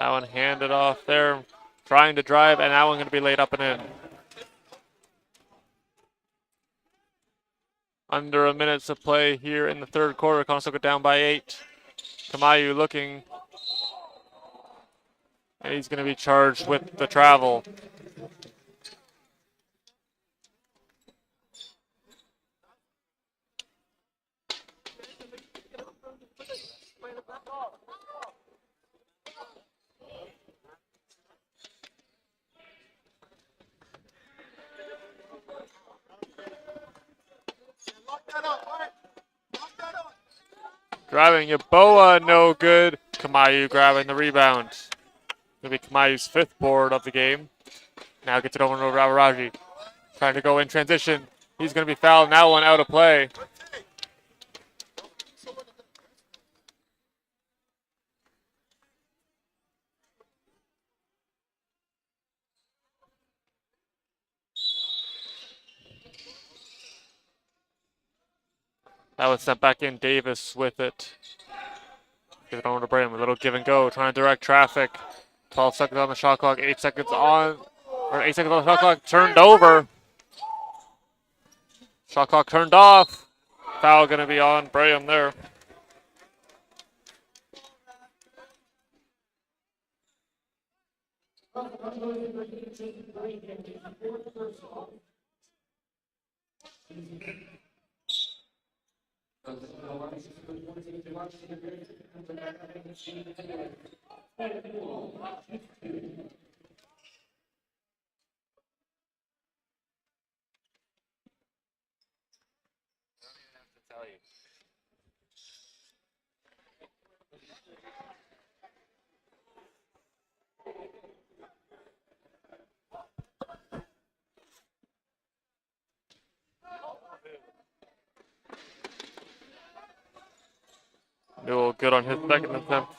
That one handed off there, trying to drive, and that one going to be laid up and in. Under a minute to play here in the third quarter. Conestoga down by 8. Kamayu looking, and he's going to be charged with the travel. Driving Yaboa, no good. Kamayu grabbing the rebound. Gonna be Kamayu's 5th board of the game. Now gets it over to Ravaraji. Trying to go in transition. He's gonna be fouled. Now one out of play. That was sent back in. Davis with it. Give it over to Brim. A little give and go. Trying to direct traffic. 12 seconds on the shot clock. 8 seconds on. Or 8 seconds on the shot clock. Turned over. Shot clock turned off. Foul going to be on Braham there. Newell good on his second attempt.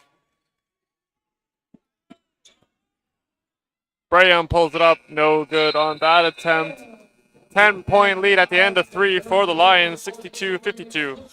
Braham pulls it up. No good on that attempt. 10-point lead at the end of 3 for the Lions. 62-52.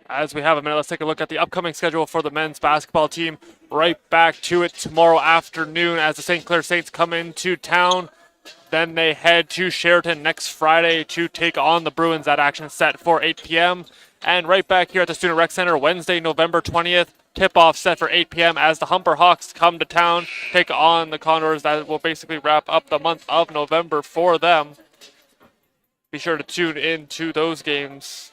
As we have a minute, let's take a look at the upcoming schedule for the men's basketball team. Right back to it tomorrow afternoon as the St. Clair Saints come into town. Then they head to Sheraton next Friday to take on the Bruins. That action set for 8 p.m. And right back here at the Student Rec Center, Wednesday, November 20th. Tip-off set for 8 p.m. as the Humber Hawks come to town, take on the Condors. That will basically wrap up the month of November for them. Be sure to tune in to those games.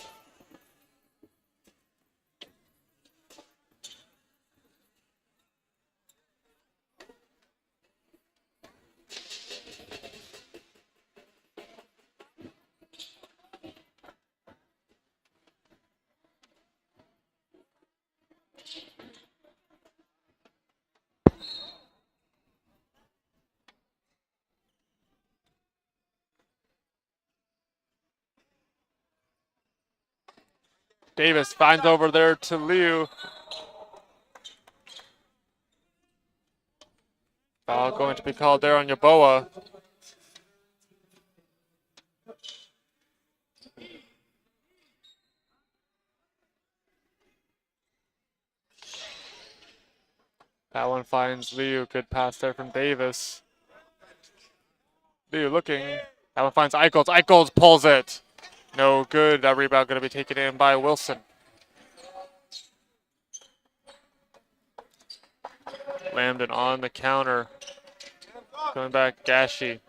Davis finds over there to Liu. Foul going to be called there on Yaboa. That one finds Liu. Good pass there from Davis. Liu looking. That one finds Eichholz. Eichholz pulls it. No good. That rebound going to be taken in by Wilson. Lambton on the counter. Coming back, Gashi.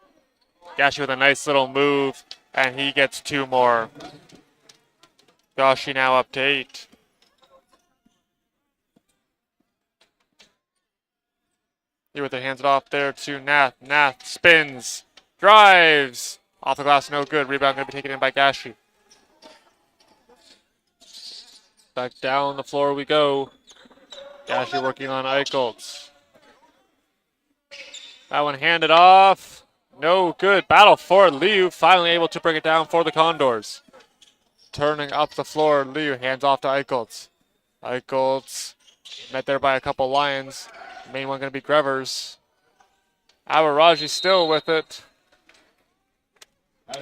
Gashi with a nice little move, and he gets 2 more. Gashi now up to 8. Here with it, hands it off there to Nath. Nath spins, drives. Off the glass, no good. Rebound going to be taken in by Gashi. Back down the floor we go. Gashi working on Eichholz. That one handed off. No good. Battle for Liu. Finally able to bring it down for the Condors. Turning up the floor, Liu hands off to Eichholz. Eichholz met there by a couple Lions. Main one going to be Grevers. Awaraji still with it.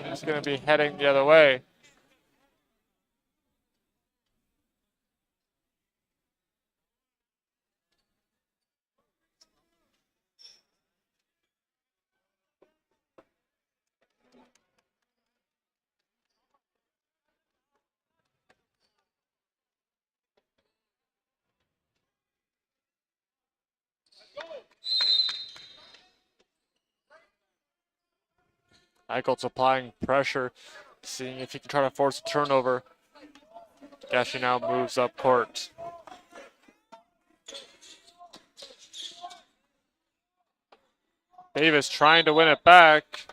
He's going to be heading the other way. Eichholz applying pressure, seeing if he can try to force a turnover. Gashi now moves up court. Davis trying to win it back.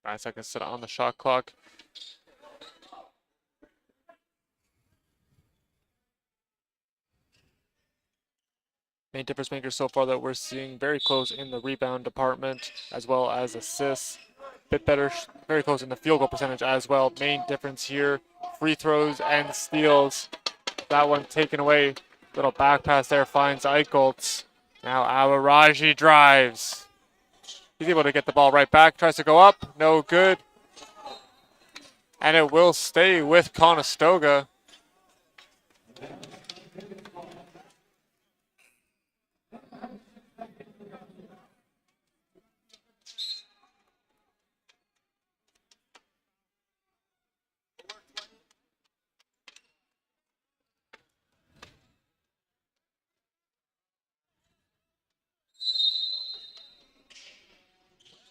9 seconds sit on the shot clock. Main difference maker so far that we're seeing very close in the rebound department as well as assists. Bit better, very close in the field goal percentage as well. Main difference here, free throws and steals. That one taken away. Little back pass there finds Eichholz. Now Awaraji drives. He's able to get the ball right back. Tries to go up. No good. And it will stay with Conestoga.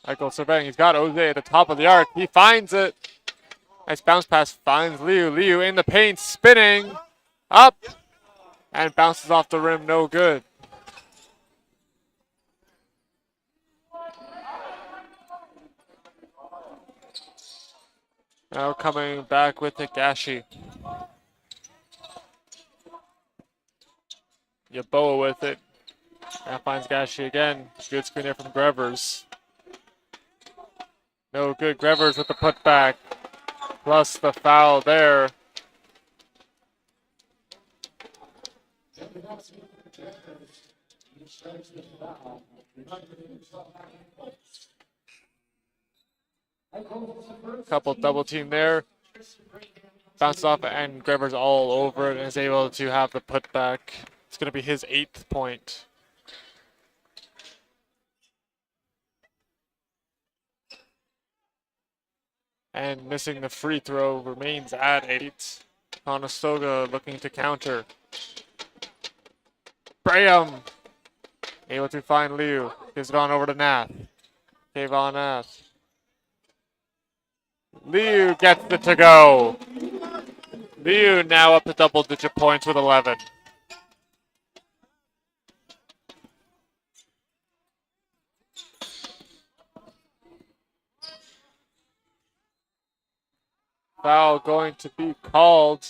Eichholz surveying. He's got Jose at the top of the arc. He finds it. Nice bounce pass. Finds Liu. Liu in the paint. Spinning. Up. And bounces off the rim. No good. Now coming back with it, Gashi. Yaboa with it. Now finds Gashi again. Good screen there from Grevers. No good. Grevers with the putback. Plus the foul there. Couple double team there. Bounces off and Grevers all over it and is able to have the putback. It's going to be his 8th point. And missing the free throw, remains at 8. Conestoga looking to counter. Braham able to find Liu. Gives it on over to Nath. Kayvon Nath. Liu gets it to go. Liu now up to double-digit points with 11. Foul going to be called.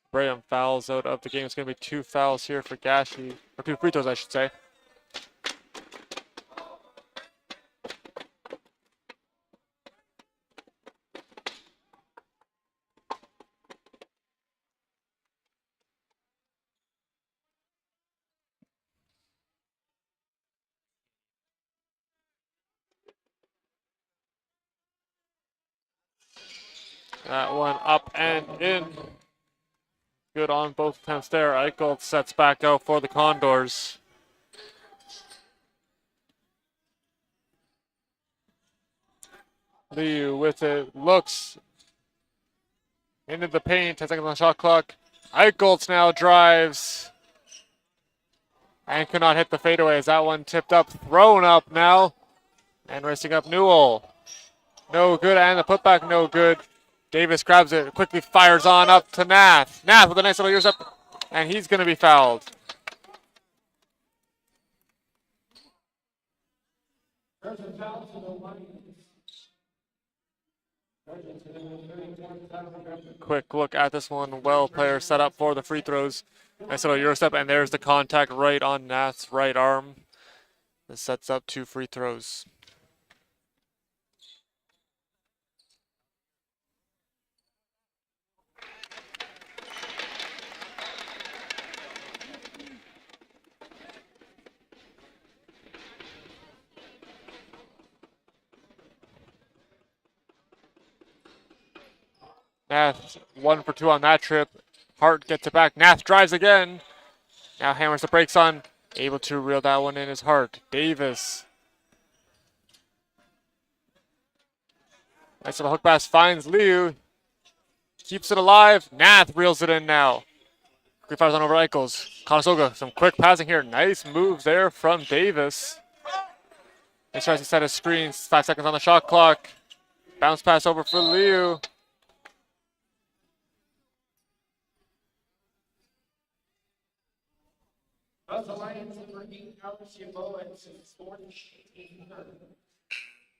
Braham fouls out of the game. It's going to be 2 fouls here for Gashi, or 2 free throws, I should say. That one up and in. Good on both attempts there. Eichel sets back out for the Condors. Liu with it, looks into the paint, 10 seconds on the shot clock. Eichholtz now drives and could not hit the fadeaway as that one tipped up, thrown up now, and racing up Newell. No good, and the putback no good. Davis grabs it, quickly fires on up to Nath. Nath with a nice little ears up, and he's going to be fouled. Quick look at this one. Well, player set up for the free throws. Nice little Euro step, and there's the contact right on Nath's right arm. This sets up 2 free throws. Nath 1 for 2 on that trip. Hart gets it back. Nath drives again. Now hammers the brakes on. Able to reel that one in his Hart. Davis. Nice little hook pass finds Liu. Keeps it alive. Nath reels it in now. Quick fires on over Eichels. Conestoga, some quick passing here. Nice moves there from Davis. He tries to set his screens. 5 seconds on the shot clock. Bounce pass over for Liu.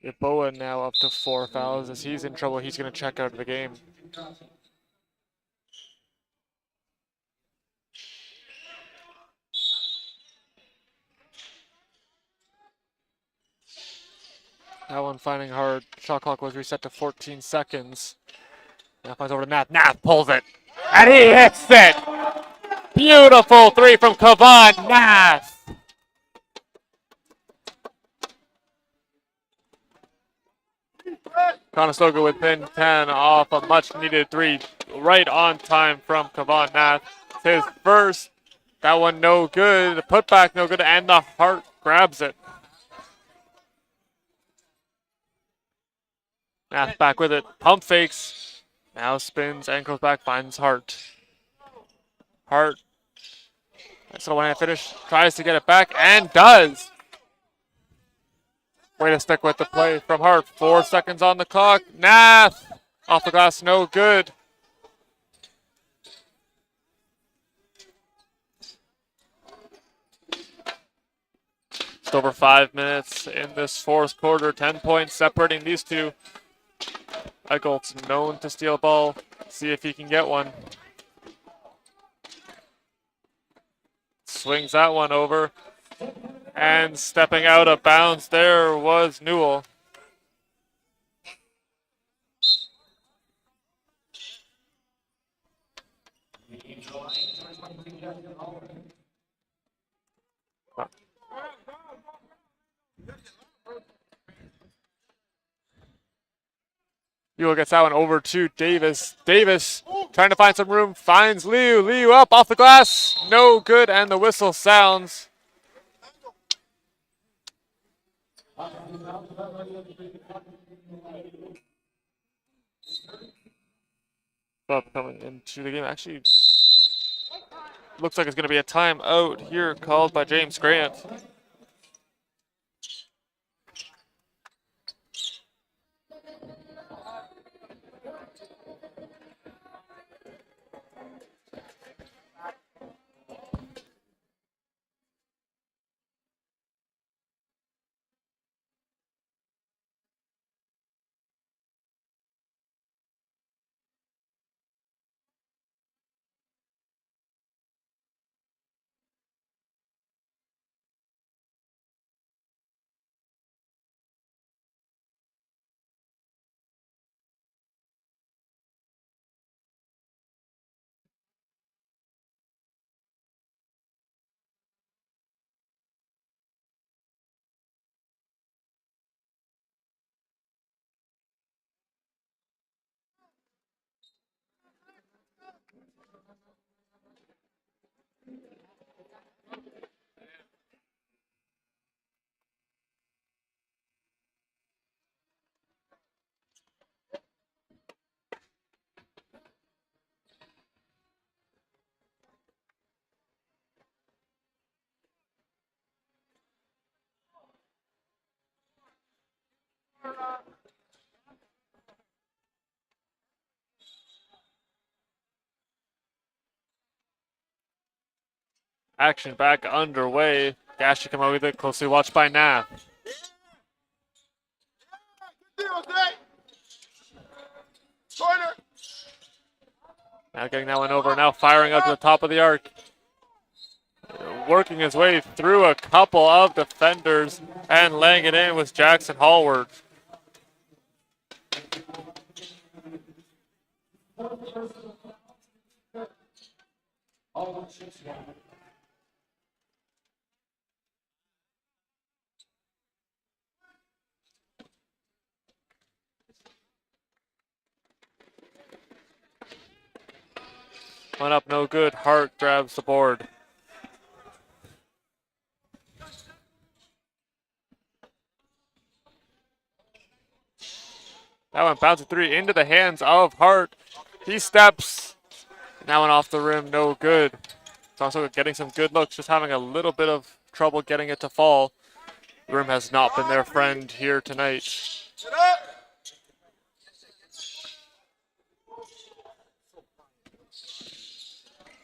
Yeboah now up to 4 fouls. As he's in trouble, he's going to check out of the game. That one finding hard. Shot clock was reset to 14 seconds. Now finds over to Nath. Nath pulls it. And he hits it! Beautiful 3 from Kavan Nath! Conestoga within 10 off a much needed 3 right on time from Kavan Nath. It's his first. That one no good. The putback no good, and the Hart grabs it. Nath back with it. Pump fakes. Now spins, ankles back, finds Hart. Hart. That's the one-hand finish. Tries to get it back and does. Way to stick with the play from Hart. 4 seconds on the clock. Nath off the glass, no good. Just over 5 minutes in this 4th quarter. 10 points separating these two. Eichelt's known to steal a ball. See if he can get one. Swings that one over. And stepping out of bounds there was Newell. Newell gets that one over to Davis. Davis trying to find some room, finds Liu. Liu up off the glass, no good, and the whistle sounds. Up coming into the game. Actually, looks like it's going to be a timeout here called by James Grant. action back underway. Gashi come out with it, closely watched by Nav. Now getting that one over, now firing up to the top of the arc. Working his way through a couple of defenders and laying it in with Jackson Hallward. One up, no good. Hart grabs the board. That one bouncing three into the hands of Hart. He steps. That one off the rim, no good. It's also getting some good looks, just having a little bit of trouble getting it to fall. The rim has not been their friend here tonight.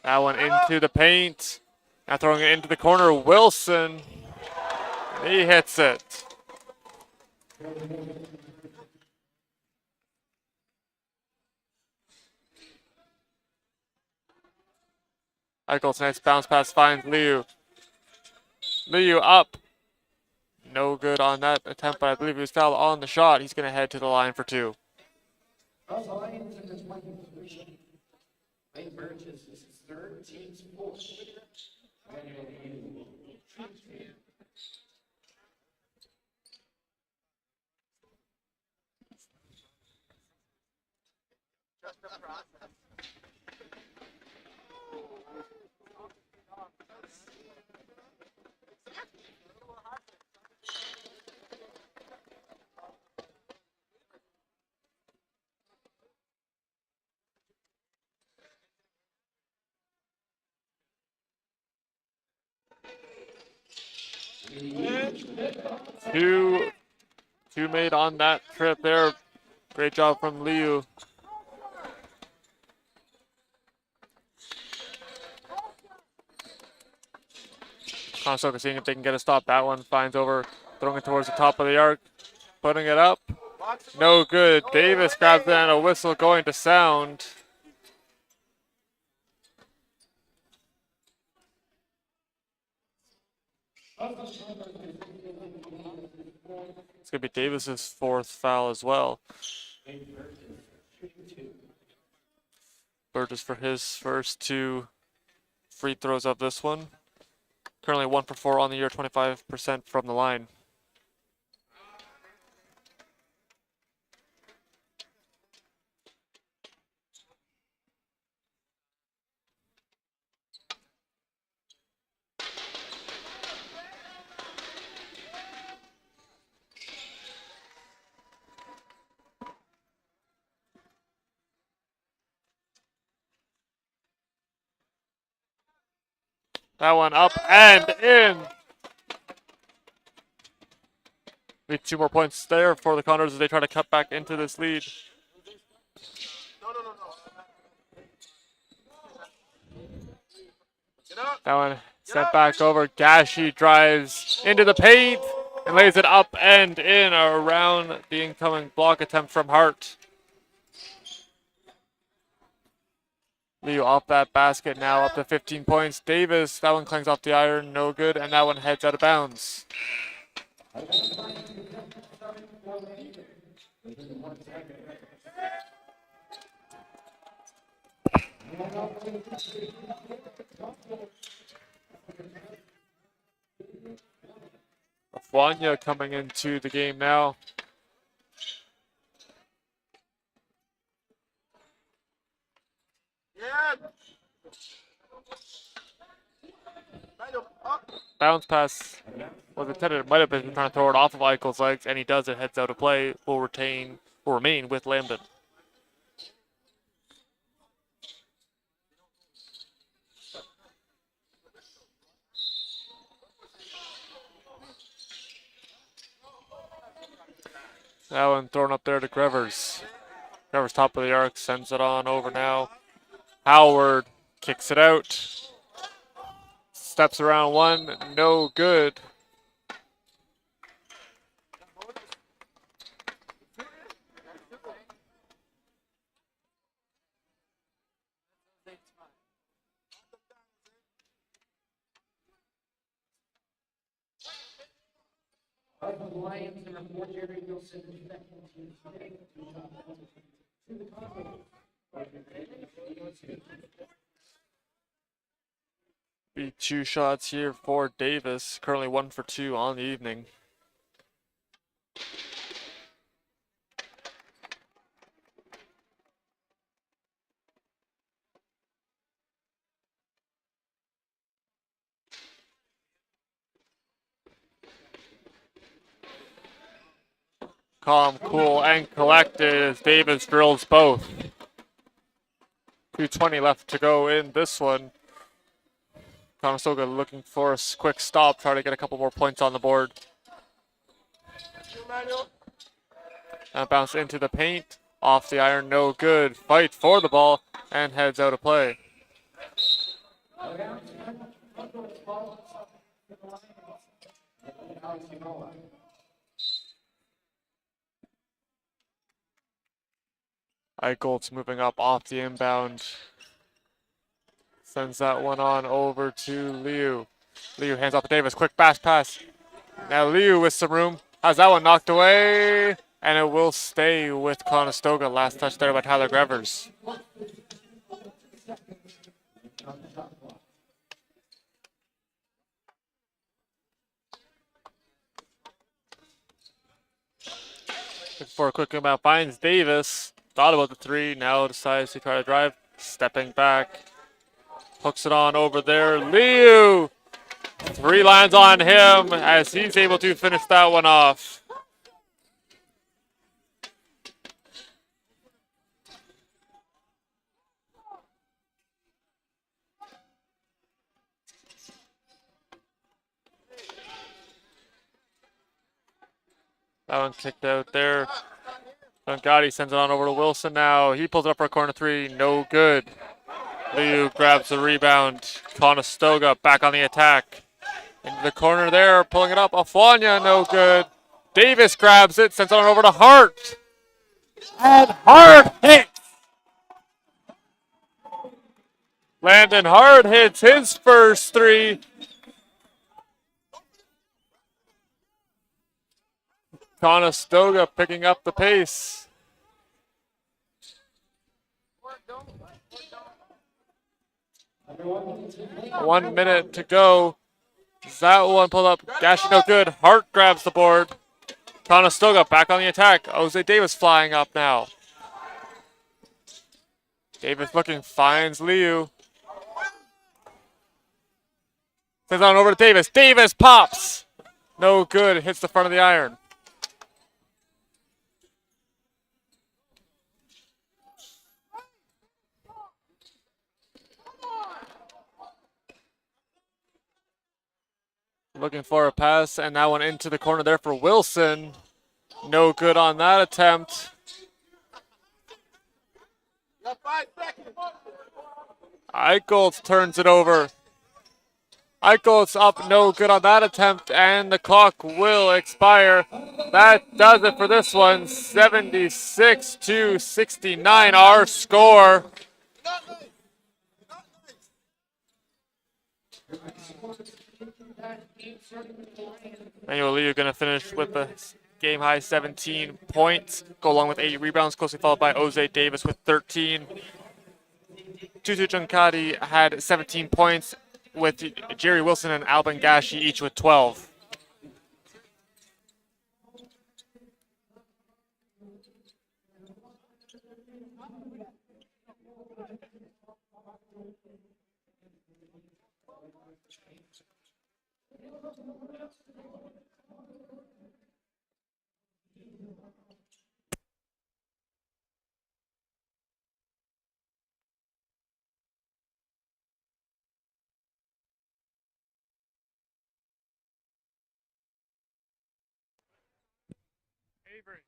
That one into the paint. Now throwing it into the corner. Wilson. He hits it. Eichels, nice bounce pass, finds Liu. Liu up. No good on that attempt, but I believe he was fouled on the shot. He's going to head to the line for two. Two made on that trip there. Great job from Liu. Conestoga seeing if they can get a stop. That one finds over, throwing it towards the top of the arc, putting it up. No good. Davis grabs it and a whistle going to sound. It's going to be Davis's fourth foul as well. Burgess for his first two free throws of this one. Currently 1 for 4 on the year, 25% from the line. That one up and in. Need 2 more points there for the Condors as they try to cut back into this lead. That one sent back over. Gashi drives into the paint and lays it up and in around the incoming block attempt from Hart. Liu off that basket now, up to 15 points. Davis, that one clangs off the iron, no good, and that one heads out of bounds. Afwanya coming into the game now. Bounce pass was intended. It might have been trying to throw it off of Eichel's legs, and he does. It heads out of play. Will remain with Lambton. That one thrown up there to Grevers. Grevers top of the arc, sends it on over now. Howard kicks it out. Steps around one, no good. Be 2 shots here for Davis. Currently 1 for 2 on the evening. Calm, cool, and collected as Davis drills both. 2:20 left to go in this one. Conestoga looking for a quick stop, try to get a couple more points on the board. And bounce into the paint. Off the iron, no good. Fight for the ball and heads out of play. Eicholtz moving up off the inbound. Sends that one on over to Liu. Liu hands off to Davis. Quick pass. Now Liu with some room. Has that one knocked away. And it will stay with Conestoga. Last touch there by Tyler Grevers. Looking for a quick inbound. Finds Davis. Thought about the 3. Now decides to try to drive. Stepping back. Hooks it on over there. Liu! 3 lines on him as he's able to finish that one off. That one kicked out there. Gotti sends it on over to Wilson now. He pulls it up for a corner 3. No good. Liu grabs the rebound. Conestoga back on the attack. Into the corner there, pulling it up. Afwanya, no good. Davis grabs it, sends it on over to Hart. And Hart hits. Landon Hart hits his first 3. Conestoga picking up the pace. One minute to go. That one pulled up. Gashi no good. Hart grabs the board. Conestoga back on the attack. Jose Davis flying up now. Davis looking, finds Liu. Sends on over to Davis. Davis pops. No good. Hits the front of the iron. Looking for a pass, and that one into the corner there for Wilson. No good on that attempt. Eicholtz turns it over. Eicholtz up, no good on that attempt, and the clock will expire. That does it for this one. 76-69, our score. Manuel Liu going to finish with the game high 17 points, go along with 8 rebounds, closely followed by Jose Davis with 13. Tutu Junkati had 17 points, with Jerry Wilson and Alban Gashi each with 12. Avery.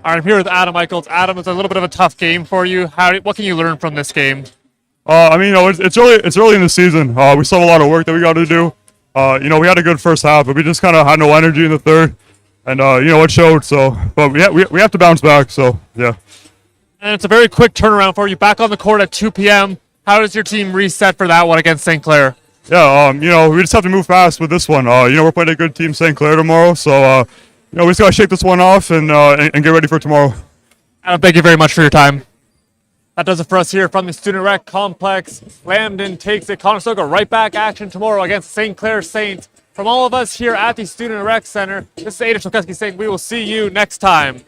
All right, I'm here with Adam Michaels. Adam, it's a little bit of a tough game for you. What can you learn from this game? I mean, it's early in the season. We still have a lot of work that we got to do. We had a good first half, but we just kind of had no energy in the third, and it showed. So, but we have to bounce back. So, yeah. And it's a very quick turnaround for you. Back on the court at 2 p.m. How does your team reset for that one against St. Clair? Yeah. We just have to move fast with this one. We're playing a good team, St. Clair, tomorrow. So, we just got to shake this one off and get ready for tomorrow. Adam, thank you very much for your time. That does it for us here from the Student Rec Complex. Lambton takes it. Conestoga right back action tomorrow against St. Clair Saints. From all of us here at the Student Rec Center, this is Aiden Shulkeski saying we will see you next time.